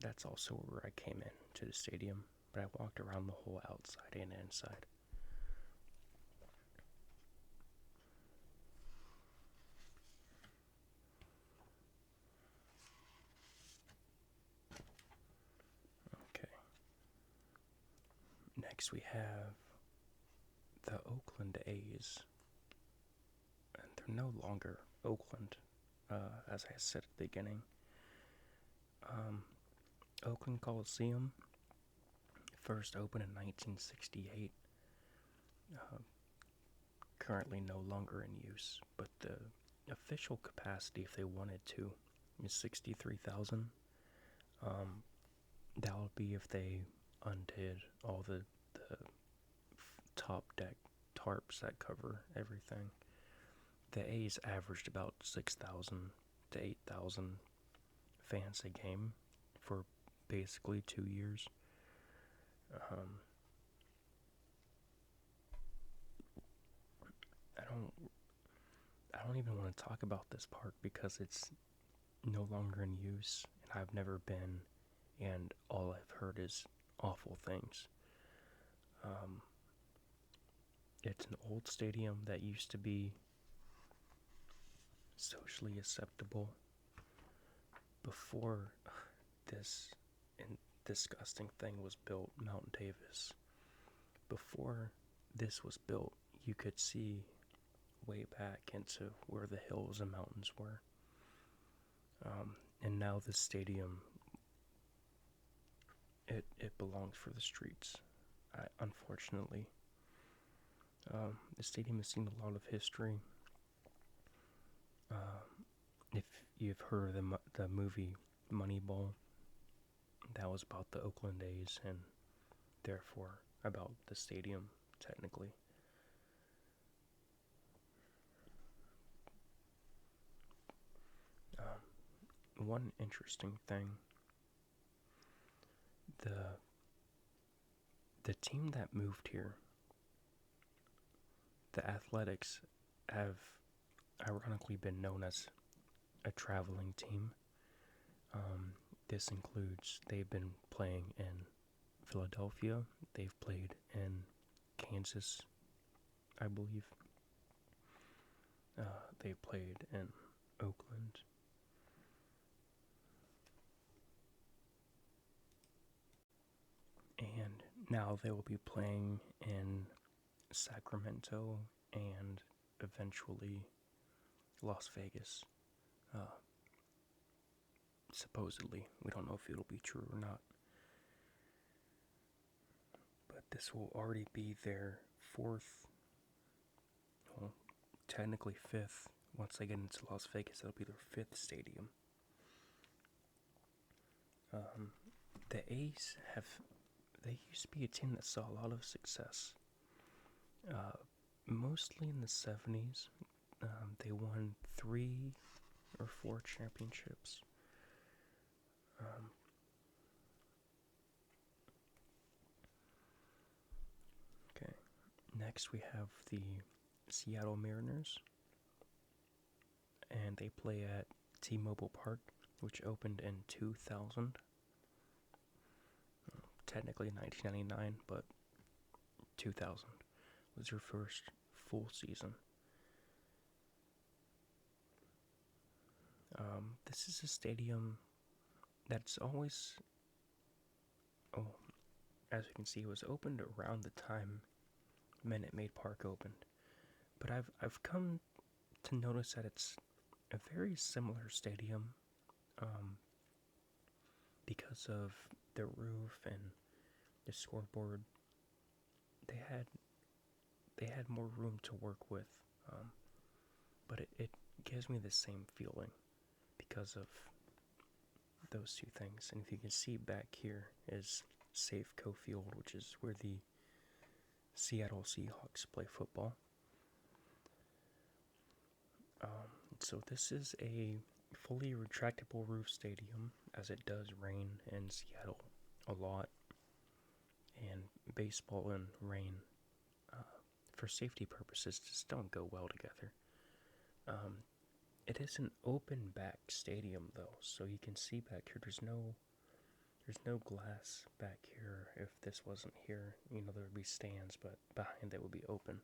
That's also where I came in to the stadium, but I walked around the whole outside and inside. Okay. Next we have the Oakland A's. And they're no longer Oakland, as I said at the beginning. Oakland Coliseum first opened in 1968. Currently no longer in use, but the official capacity, if they wanted to, is 63,000. That would be if they undid all the top deck tarps that cover everything. The A's averaged about 6,000 to 8,000 fans a game for basically 2 years. I don't even want to talk about this park because it's no longer in use, and I've never been, and all I've heard is awful things. It's an old stadium that used to be socially acceptable before this disgusting thing was built, Mount Davis. Before this was built, you could see way back into where the hills and mountains were. And now this stadium, it belongs for the streets, unfortunately. The stadium has seen a lot of history. If you've heard of the movie Moneyball, that was about the Oakland A's and therefore about the stadium, technically. One interesting thing, the team that moved here, the Athletics, have ironically been known as a traveling team. This includes, they've been playing in Philadelphia, they've played in Kansas, I believe. They played in Oakland. And now they will be playing in Sacramento and eventually Las Vegas. Supposedly. We don't know if it'll be true or not. But this will already be their fourth, well, technically fifth. Once they get into Las Vegas, it'll be their fifth stadium. The A's they used to be a team that saw a lot of success. Mostly in the 70s. They won 3 or 4 championships. Okay. Next we have the Seattle Mariners. And they play at T-Mobile Park, which opened in 2000. Technically 1999, but 2000 was their first full season. This is a stadium that's always, as you can see, it was opened around the time Minute Maid Park opened. But I've come to notice that it's a very similar stadium, because of the roof and the scoreboard. They had more room to work with, but it gives me the same feeling because of those two things. And if you can see back here is Safeco Field, which is where the Seattle Seahawks play football. So this is a fully retractable roof stadium, as it does rain in Seattle a lot, and baseball and rain, for safety purposes, just don't go well together. It is an open back stadium though, so you can see back here. There's no glass back here. If this wasn't here, there would be stands, but behind that would be open.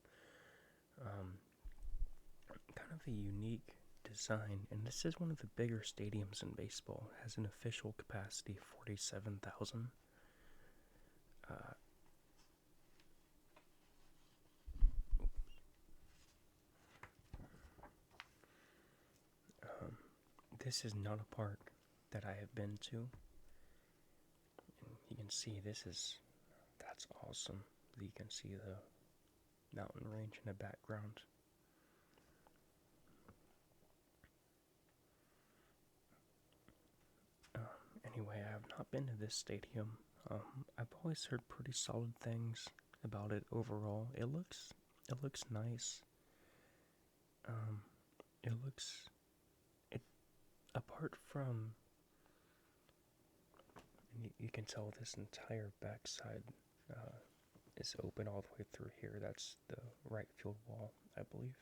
Kind of a unique design, and this is one of the bigger stadiums in baseball. It has an official capacity of 47,000. This is not a park that I have been to. And you can see that's awesome. You can see the mountain range in the background. Anyway, I have not been to this stadium. I've always heard pretty solid things about it overall. It looks nice. Apart from, you can tell this entire backside is open all the way through here. That's the right field wall, I believe.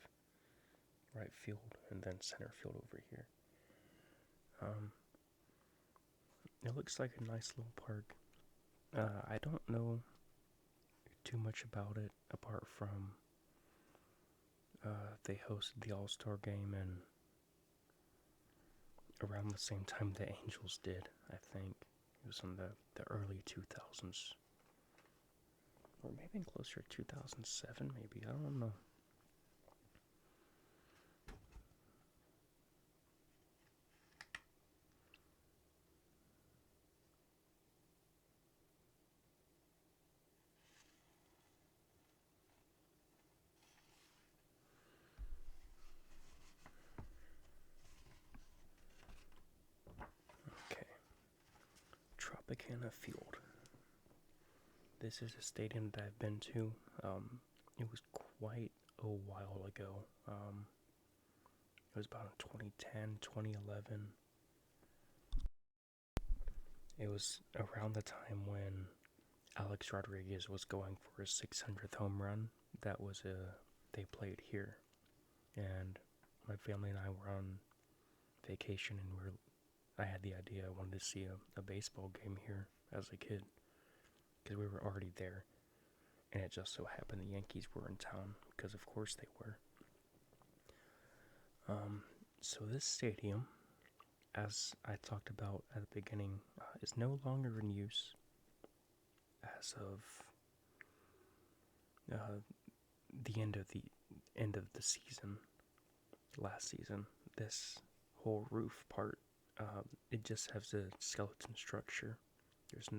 Right field, and then center field over here. It looks like a nice little park. I don't know too much about it apart from they hosted the All-Star game and around the same time the Angels did, I think. It was in the early 2000s. Or maybe closer to 2007, maybe. I don't know. Tropicana Field. This is a stadium that I've been to. It was quite a while ago. It was about in 2010, 2011. It was around the time when Alex Rodriguez was going for his 600th home run. They played here. And my family and I were on vacation, and I had the idea I wanted to see a baseball game here as a kid, because we were already there, and it just so happened the Yankees were in town, because of course they were. So this stadium, as I talked about at the beginning, is no longer in use as of the end of the season, last season. This whole roof part, it just has a skeleton structure. There's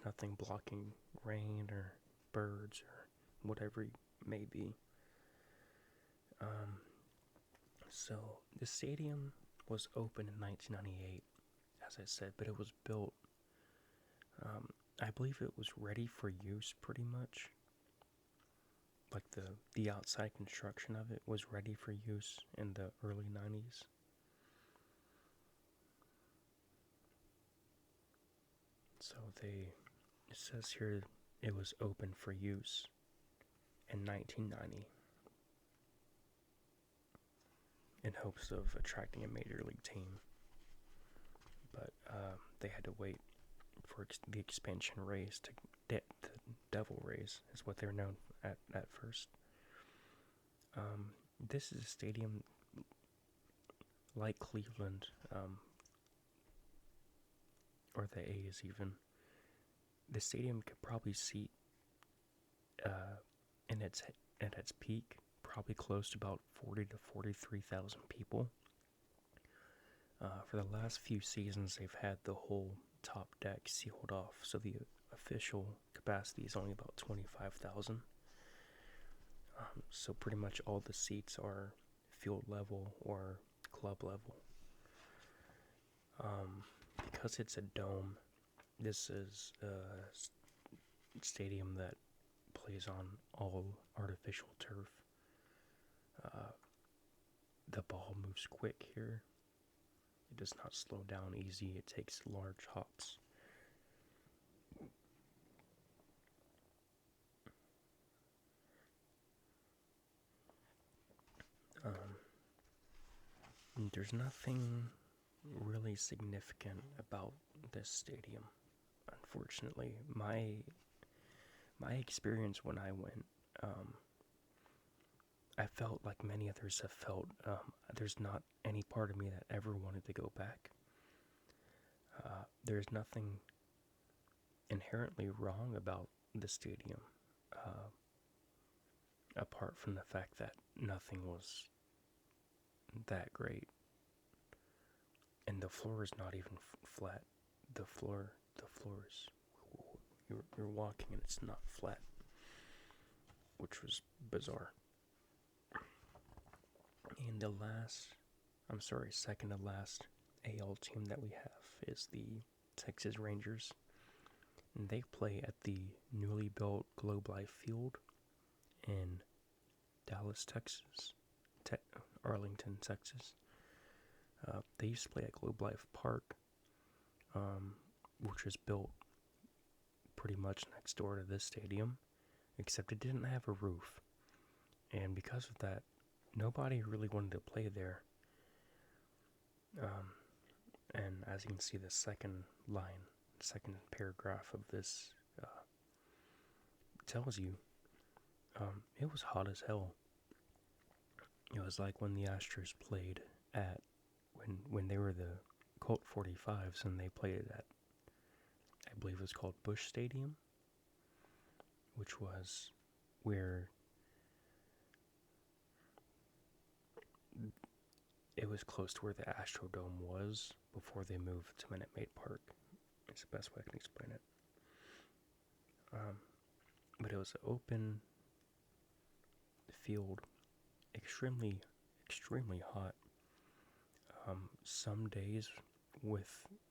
nothing blocking rain or birds or whatever it may be. So the stadium was opened in 1998, as I said, but it was built, I believe it was ready for use pretty much. Like the outside construction of it was ready for use in the early 90s. So it says here it was open for use in 1990 in hopes of attracting a major league team. But they had to wait for the expansion Rays the Devil Rays is what they're known at first. This is a stadium like Cleveland, or the A's even. The stadium could probably seat, at its peak, probably close to about 40 to 43,000 people. For the last few seasons, they've had the whole top deck sealed off, so the official capacity is only about 25,000. So pretty much all the seats are field level or club level. Because it's a dome, This is a stadium that plays on all artificial turf. The ball moves quick here. It does not slow down easy. It takes large hops. There's nothing really significant about this stadium, unfortunately. My experience when I went, I felt like many others have felt. There's not any part of me that ever wanted to go back. There's nothing inherently wrong about the stadium, apart from the fact that nothing was that great. And the floor is not even flat. The floor is, you're walking and it's not flat, which was bizarre. And the second to last AL team that we have is the Texas Rangers. And they play at the newly built Globe Life Field in Dallas, Texas. Arlington, Texas. They used to play at Globe Life Park, which was built pretty much next door to this stadium, except it didn't have a roof. And because of that, nobody really wanted to play there. And as you can see, the second paragraph of this tells you it was hot as hell. It was like when the Astros played at, when they were the Colt 45s and they played at, I believe it was called Busch Stadium, which was where it was close to where the Astrodome was before they moved to Minute Maid Park. It's the best way I can explain it. But it was an open field, extremely hot. Some days,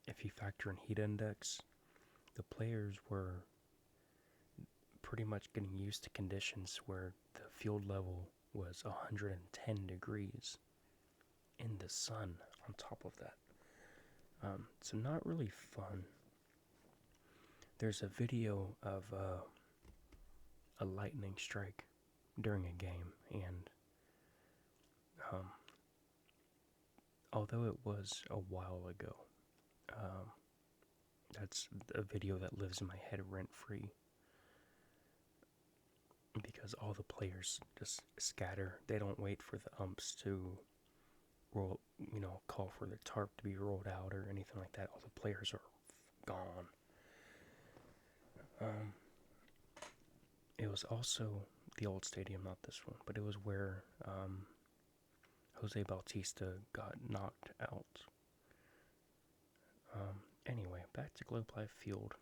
if you factor in heat index, the players were pretty much getting used to conditions where the field level was 110 degrees in the sun on top of that. So not really fun. There's a video of a lightning strike during a game, and although it was a while ago, that's a video that lives in my head rent-free, because all the players just scatter. They don't wait for the umps to call for the tarp to be rolled out or anything like that. All the players are gone. It was also the old stadium, not this one, but it was where Jose Bautista got knocked out. Anyway, back to Globe Life Field.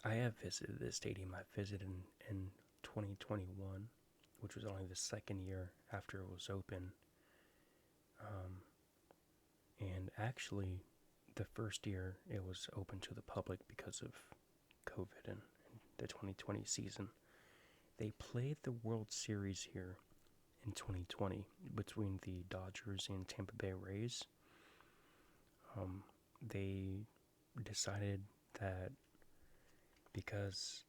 I have visited this stadium. I visited in 2021, which was only the second year after it was open. And actually, the first year it was open to the public because of COVID and the 2020 season. They played the World Series here in 2020 between the Dodgers and Tampa Bay Rays. They decided that because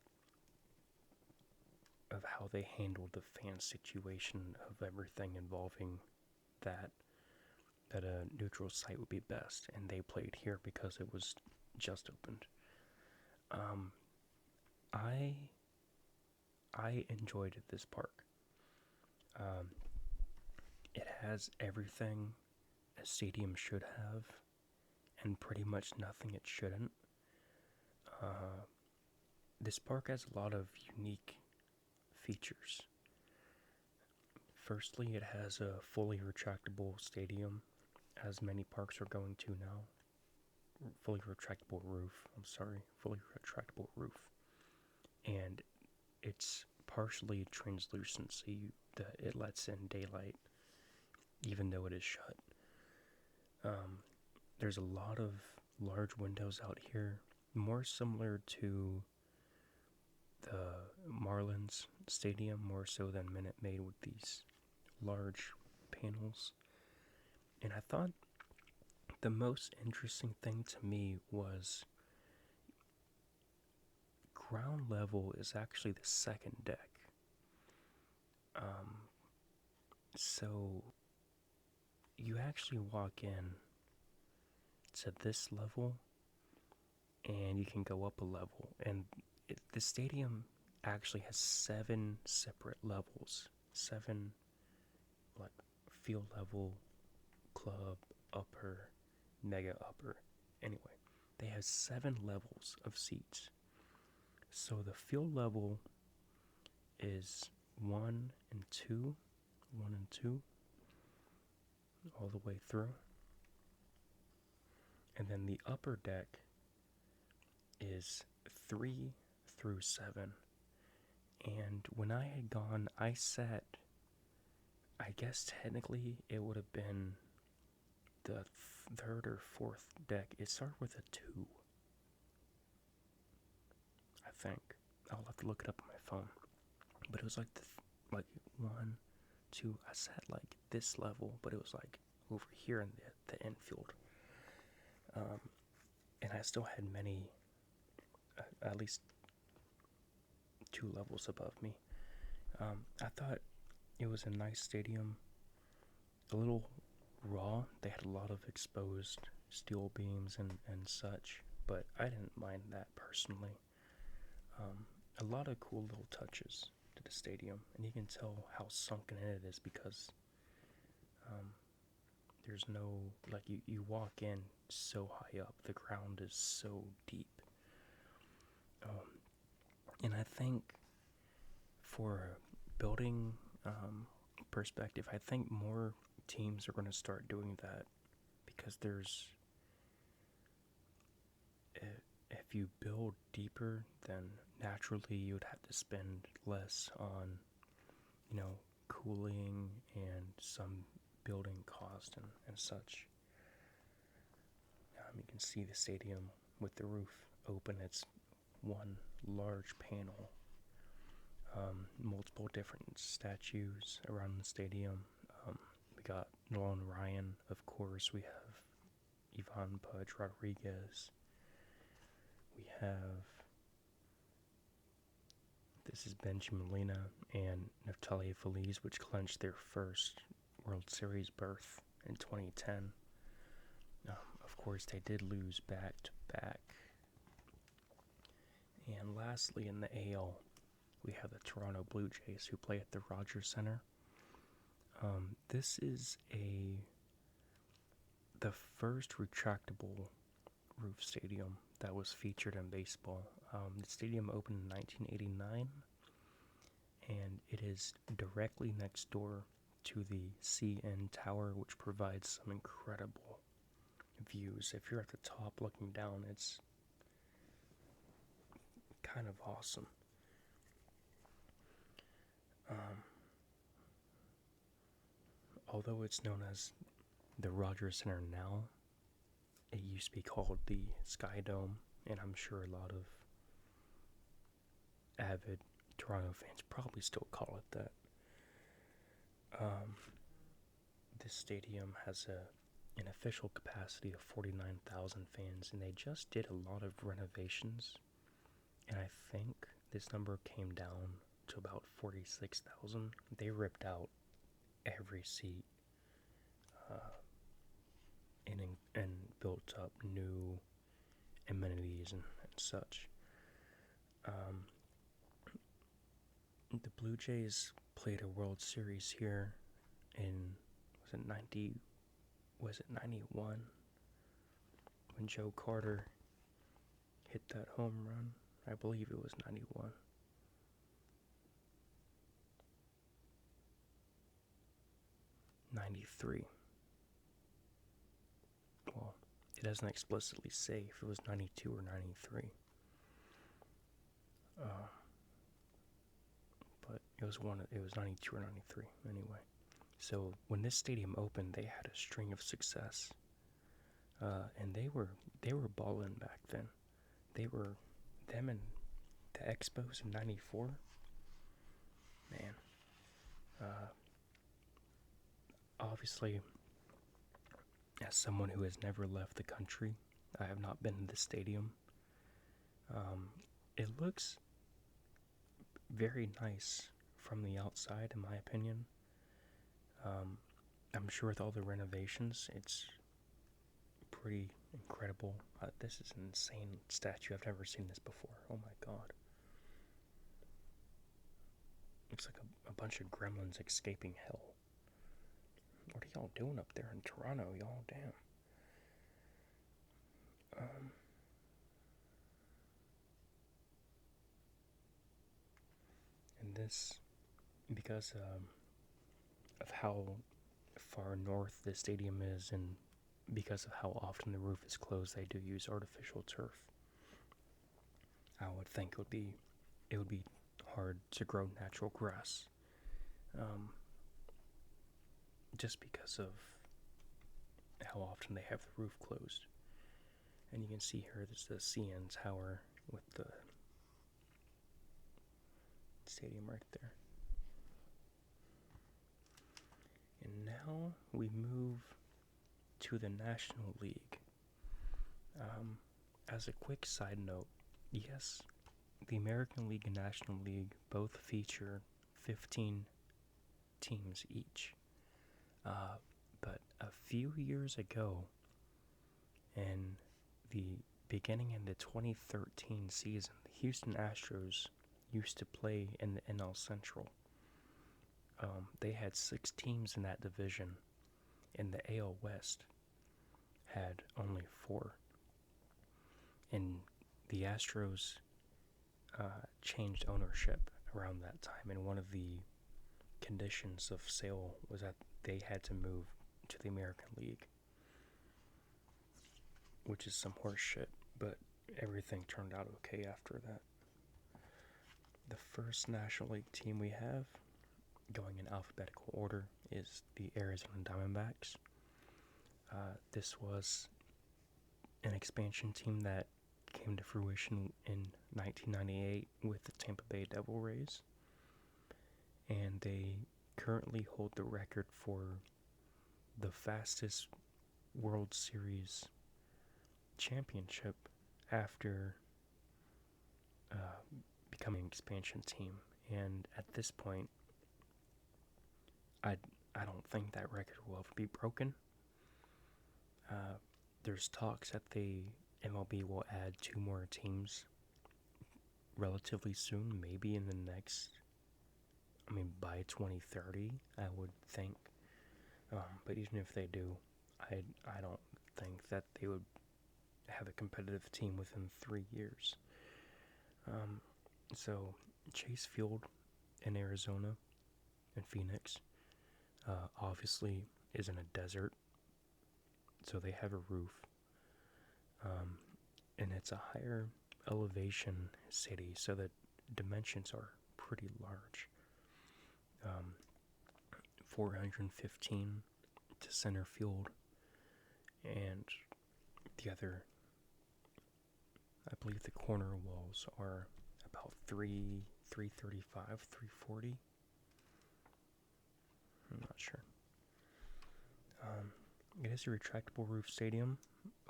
of how they handled the fan situation of everything involving that a neutral site would be best, and they played here because it was just opened. I enjoyed this park. It has everything a stadium should have, and pretty much nothing it shouldn't. This park has a lot of unique features. Firstly, it has a fully retractable stadium, as many parks are going to now. Fully retractable roof. And it's partially translucent, so it lets in daylight, even though it is shut. There's a lot of large windows out here, more similar to the Marlins Stadium, more so than Minute Maid, with these large panels. And I thought the most interesting thing to me was ground level is actually the second deck. So you actually walk in to this level and you can go up a level, and the stadium actually has 7 separate levels. 7, like, field level, club, upper, mega upper. Anyway, they have 7 levels of seats. So the field level is 1 and 2, all the way through. And then the upper deck is 3 through 7. And when I had gone, I sat, I guess technically it would have been the third or fourth deck. It started with a 2, I think. I'll have to look it up on my phone. But it was like 1, 2. I sat like this level, but it was like over here in the infield. And I still had many, at least 2 levels above me. I thought it was a nice stadium, a little raw. They had a lot of exposed steel beams and such, but I didn't mind that personally. A lot of cool little touches to the stadium, and you can tell how sunken in it is because there's no, like, you walk in so high up, the ground is so deep. And I think for a building perspective, I think more teams are going to start doing that, because if you build deeper, then naturally you would have to spend less on, cooling and some building cost and such. You can see the stadium with the roof open. It's one large panel. Multiple different statues around the stadium. We got Nolan Ryan, of course. We have Ivan Pudge Rodriguez. We have, this is Benjamin Molina and Neftali Feliz, which clinched their first World Series berth in 2010. Of course, they did lose back to back. And lastly, in the AL, we have the Toronto Blue Jays, who play at the Rogers Center. This is the first retractable roof stadium that was featured in baseball. The stadium opened in 1989, and it is directly next door to the CN Tower, which provides some incredible views. If you're at the top looking down, it's kind of awesome. Although it's known as the Rogers Center now, it used to be called the Sky Dome, and I'm sure a lot of avid Toronto fans probably still call it that. This stadium has an official capacity of 49,000 fans, and they just did a lot of renovations, and I think this number came down to about 46,000. They ripped out every seat and built up new amenities and such. The Blue Jays played a World Series here in, was it 91? When Joe Carter hit that home run. I believe it was 91. '93. Well, it doesn't explicitly say if it was 92 or 93. But it was 92 or 93 anyway. So when this stadium opened, they had a string of success. and they were balling back then. They were them and the Expos in '94. Man, uh, obviously, as someone who has never left the country, I have not been to the stadium. It looks very nice from the outside, in my opinion. I'm sure with all the renovations, it's pretty incredible. This is an insane statue. I've never seen this before. Oh my god. Looks like a bunch of gremlins escaping hell. What are y'all doing up there in Toronto, y'all? Damn. And this, because of how far north the stadium is, and because of how often the roof is closed, they do use artificial turf. I would think it would be hard to grow natural grass, just because of how often they have the roof closed. And you can see here, there's the CN Tower with the stadium right there. And now we move to the National League. As a quick side note, yes, the American League and National League both feature 15 teams each. But a few years ago, in the beginning in the 2013 season, the Houston Astros used to play in the NL Central. They had 6 teams in that division, and the AL West had only 4. And the Astros changed ownership around that time, and one of the conditions of sale was that they had to move to the American League, which is some horse shit, but everything turned out okay after that. The first National League team we have, going in alphabetical order, is the Arizona Diamondbacks. This was an expansion team that came to fruition in 1998 with the Tampa Bay Devil Rays, and they currently hold the record for the fastest World Series championship after becoming an expansion team. And at this point, I don't think that record will ever be broken. There's talks that the MLB will add 2 more teams relatively soon, maybe in the next, by 2030, I would think. But even if they do, I don't think that they would have a competitive team within 3 years. So Chase Field in Arizona and Phoenix obviously is in a desert, so they have a roof, and it's a higher elevation city, so the dimensions are pretty large. 415 to center field, and the other, I believe the corner walls are about 335, 340. I'm not sure. It is a retractable roof stadium,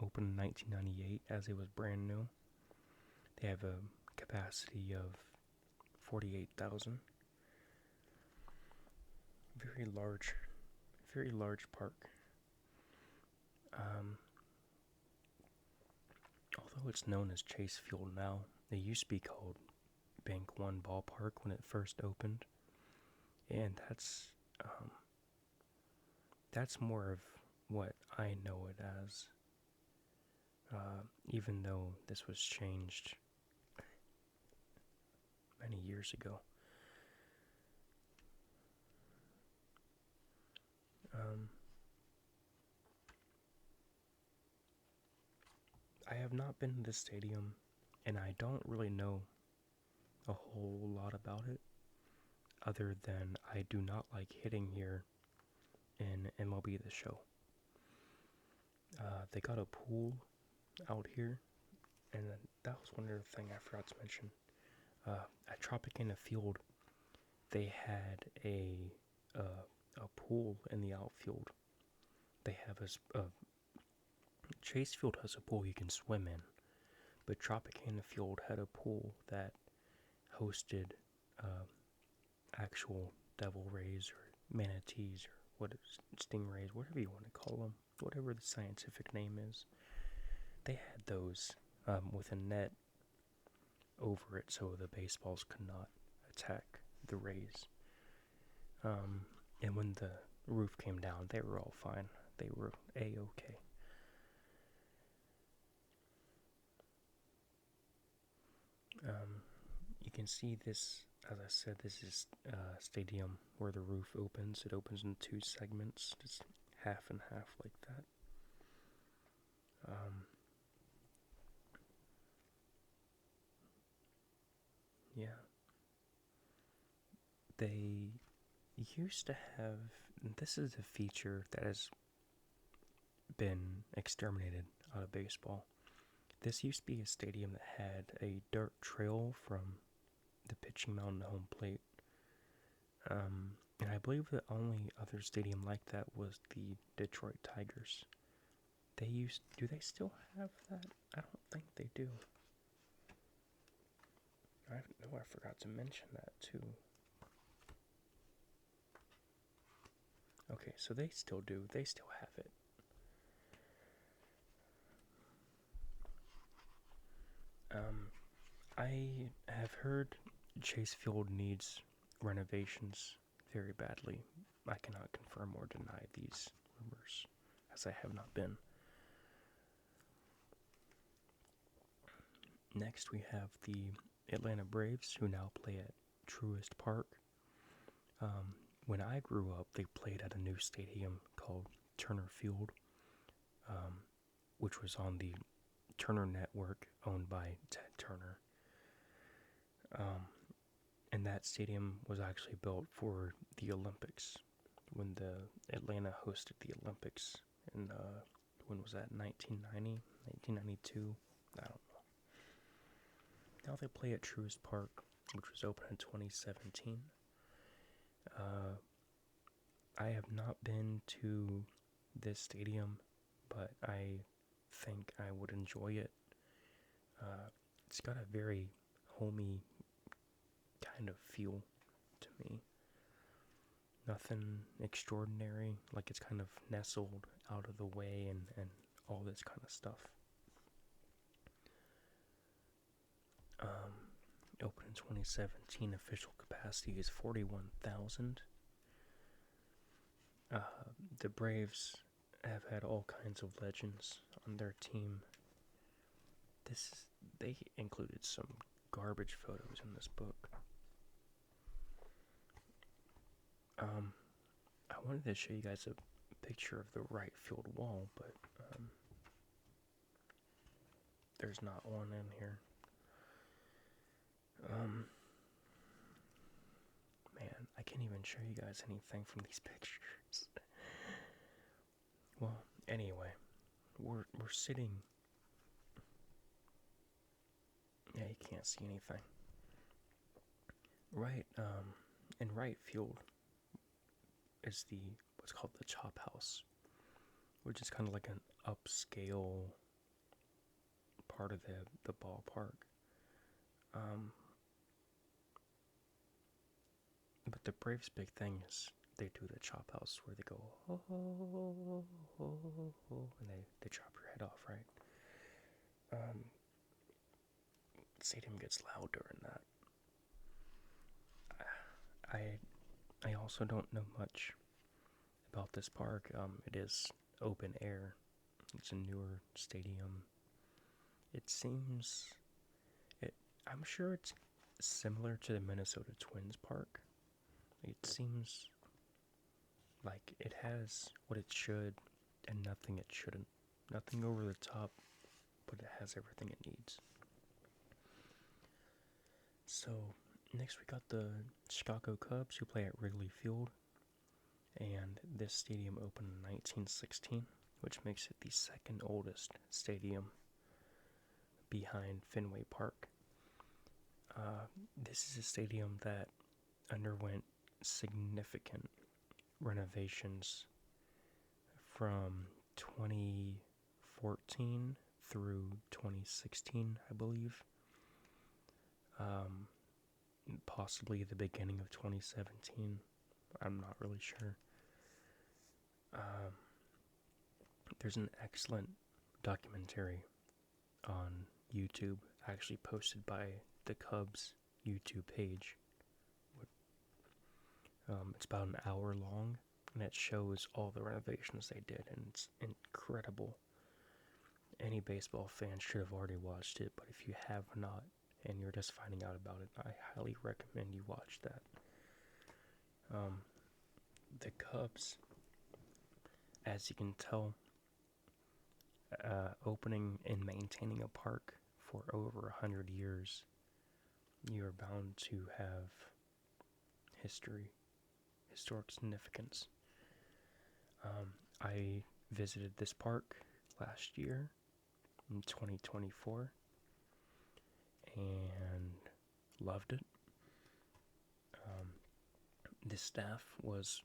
opened in 1998 as it was brand new. They have a capacity of 48,000. Very large park. Although it's known as Chase Field now, it used to be called Bank One Ballpark when it first opened, and that's more of what I know it as, even though this was changed many years ago. I have not been to the stadium, and I don't really know a whole lot about it, other than I do not like hitting here in MLB The Show. They got a pool out here, and then that was one other thing I forgot to mention. At Tropicana Field, they had a pool in the outfield. They have a Chase Field has a pool you can swim in, but Tropicana Field had a pool that hosted uh, actual devil rays or manatees or stingrays, whatever you want to call them, whatever the scientific name is. They had those with a net over it so the baseballs could not attack the rays. And when the roof came down, they were all fine. They were A-okay. You can see this, as I said, this is a stadium where the roof opens. It opens in 2 segments, just half and half like that. Yeah. They used to have, this is a feature that has been exterminated out of baseball. This used to be a stadium that had a dirt trail from the pitching mound to home plate. And I believe the only other stadium like that was the Detroit Tigers. Do they still have that? I don't think they do. I know I forgot to mention that too. Okay, so they still do. They still have it. I have heard Chase Field needs renovations very badly. I cannot confirm or deny these rumors, as I have not been. Next, we have the Atlanta Braves, who now play at Truist Park. When I grew up, they played at a new stadium called Turner Field, which was on the Turner Network, owned by Ted Turner. And that stadium was actually built for the Olympics, when the Atlanta hosted the Olympics in, when was that, 1990, 1992? I don't know. Now they play at Truist Park, which was open in 2017. I have not been to this stadium, but I think I would enjoy it. It's got a very homey kind of feel to me. Nothing extraordinary, like it's kind of nestled out of the way and all this kind of stuff. Opened in 2017, official capacity is 41,000. The Braves have had all kinds of legends on their team. They included some garbage photos in this book. I wanted to show you guys a picture of the right field wall, but there's not one in here. Man, I can't even show you guys anything from these pictures. Well, anyway, we're sitting. Yeah, you can't see anything. Right, in right field is what's called the Chop House, which is kind of like an upscale part of the ballpark. But the Braves' big thing is they do the Chop House, where they go, oh, oh, oh, oh, and they chop your head off, right? The stadium gets loud during that. I also don't know much about this park. It is open air. It's a newer stadium. I'm sure it's similar to the Minnesota Twins park. It seems like it has what it should and nothing it shouldn't. Nothing over the top, but it has everything it needs. So, next we got the Chicago Cubs, who play at Wrigley Field. And this stadium opened in 1916, which makes it the second oldest stadium behind Fenway Park. This is a stadium that underwent significant renovations from 2014 through 2016, I believe. Possibly the beginning of 2017. I'm not really sure. There's an excellent documentary on YouTube, actually posted by the Cubs YouTube page. It's about an hour long, and it shows all the renovations they did, and it's incredible. Any baseball fan should have already watched it, but if you have not, and you're just finding out about it, I highly recommend you watch that. The Cubs, as you can tell, opening and maintaining a park for over 100 years, you are bound to have historic significance. I visited this park last year in 2024 and loved it. The staff was,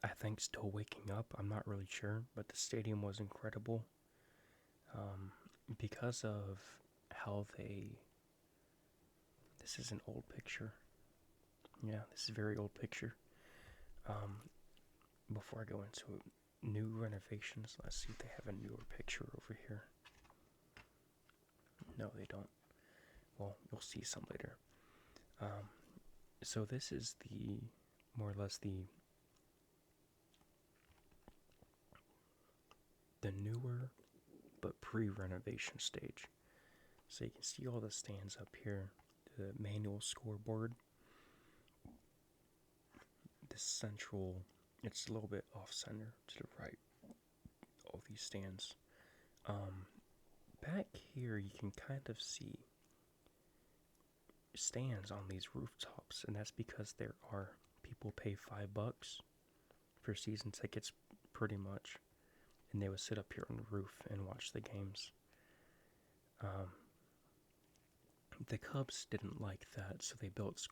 I think, still waking up. I'm not really sure, but the stadium was incredible because of how this is an old picture. Yeah, this is a very old picture. Before I go into it, new renovations, let's see if they have a newer picture over here. No, they don't. Well, you'll see some later. So this is more or less the newer but pre-renovation stage. So you can see all the stands up here, the manual scoreboard, the central, it's a little bit off-center to the right, all these stands. Back here you can kind of see stands on these rooftops, and that's because there are people pay $5 for season tickets, pretty much, and they would sit up here on the roof and watch the games. The Cubs didn't like that, so they built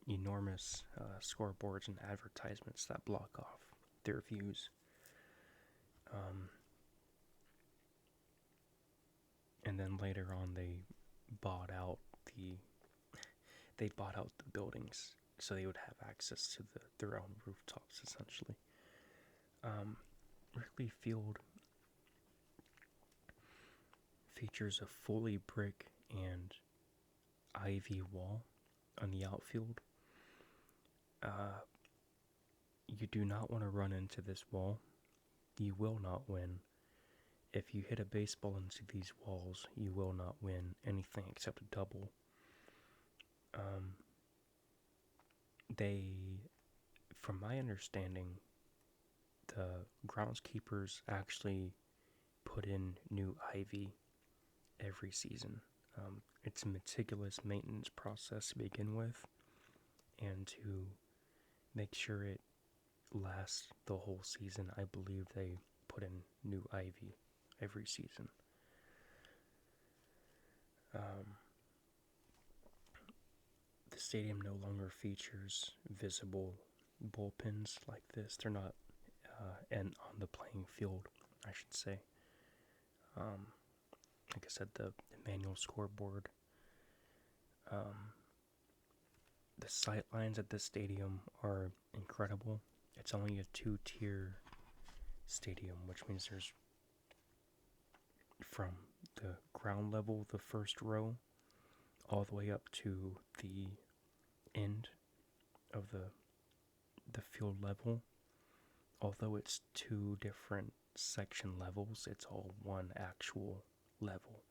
enormous scoreboards and advertisements that block off their views. And then later on, they bought out the buildings, so they would have access to their own rooftops, essentially. Wrigley Field features a fully brick and ivy wall on the outfield. You do not want to run into this wall. You will not win. If you hit a baseball into these walls, you will not win anything except a double. From my understanding, the groundskeepers actually put in new ivy every season. It's a meticulous maintenance process to begin with, and to make sure it lasts the whole season, I believe they put in new ivy every season. The stadium no longer features visible bullpens like this. They're not and on the playing field, I should say. Like I said, the manual scoreboard. The sight lines at this stadium are incredible. It's only a 2-tier stadium, which means there's from the ground level, the first row, all the way up to the end of the field level. Although it's 2 different section levels, it's all one actual level.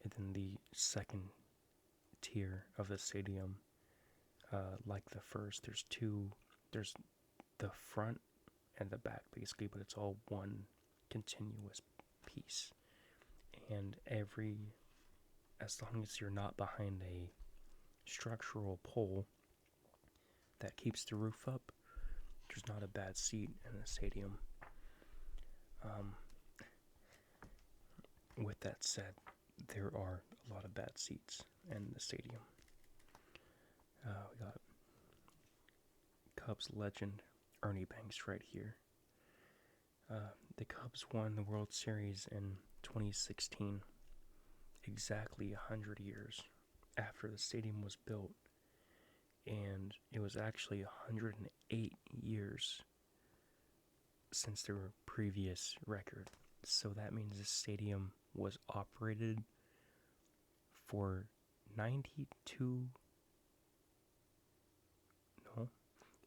And then the second tier of the stadium, like the first, there's the front and the back basically, but it's all one continuous piece. And as long as you're not behind a structural pole that keeps the roof up, there's not a bad seat in the stadium. Um, with that said, there are a lot of bad seats in the stadium. We got Cubs legend Ernie Banks right here. The Cubs won the World Series in 2016, exactly 100 years after the stadium was built, and it was actually 108 years since their previous record. So that means the stadium was operated for 92. No,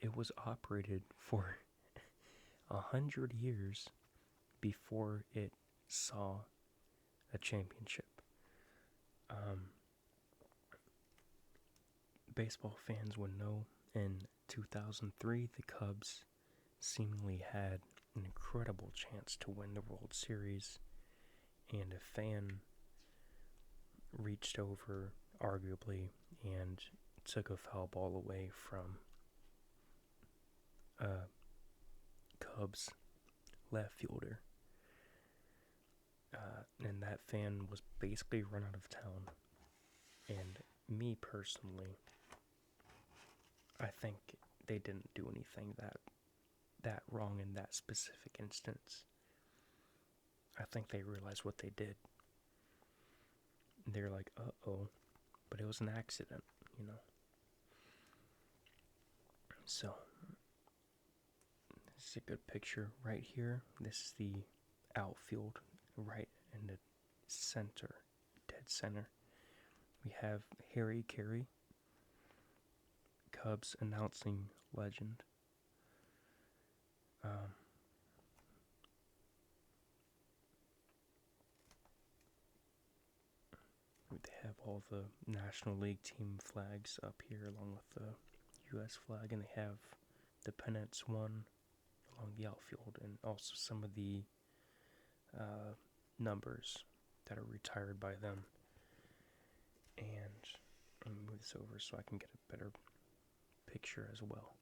it was operated for 100 years before it saw a championship. Baseball fans would know in 2003 the Cubs seemingly had an incredible chance to win the World Series, and a fan reached over, arguably, and took a foul ball away from a Cubs left fielder. And that fan was basically run out of town. And me personally, I think they didn't do anything that wrong in that specific instance. I think they realized what they did. They're like, uh-oh, but it was an accident, you know. So, this is a good picture right here. This is the outfield right in the center, dead center. We have Harry Carey, Cubs announcing legend. They have all the National League team flags up here along with the U.S. flag, and they have the pennants won along the outfield, and also some of the numbers that are retired by them. And let me move this over so I can get a better picture as well.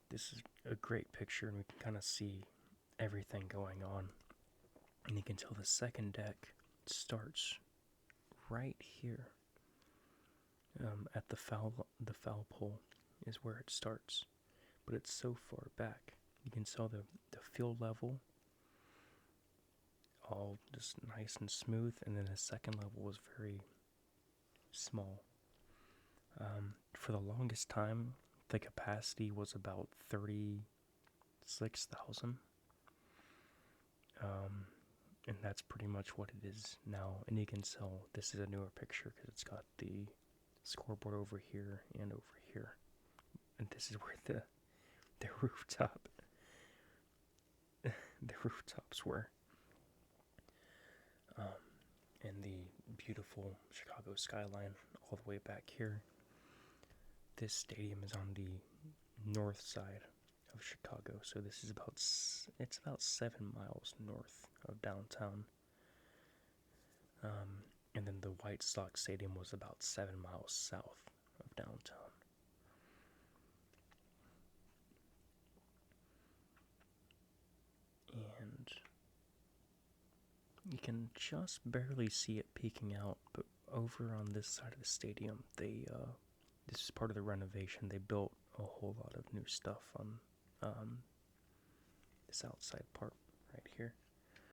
This is a great picture, and we can kind of see everything going on. And you can tell the second deck starts right here. At the foul pole is where it starts, but it's so far back. You can tell the field level all just nice and smooth, and then the second level was very small. For the longest time, the capacity was about 36,000. And that's pretty much what it is now. And you can tell this is a newer picture because it's got the scoreboard over here and over here. And this is where the rooftops were. And the beautiful Chicago skyline all the way back here. This stadium is on the north side of Chicago, so this is about 7 miles north of downtown. And then the White Sox Stadium was about 7 miles south of downtown. And you can just barely see it peeking out, but over on this side of the stadium, this is part of the renovation. They built a whole lot of new stuff on this outside part right here.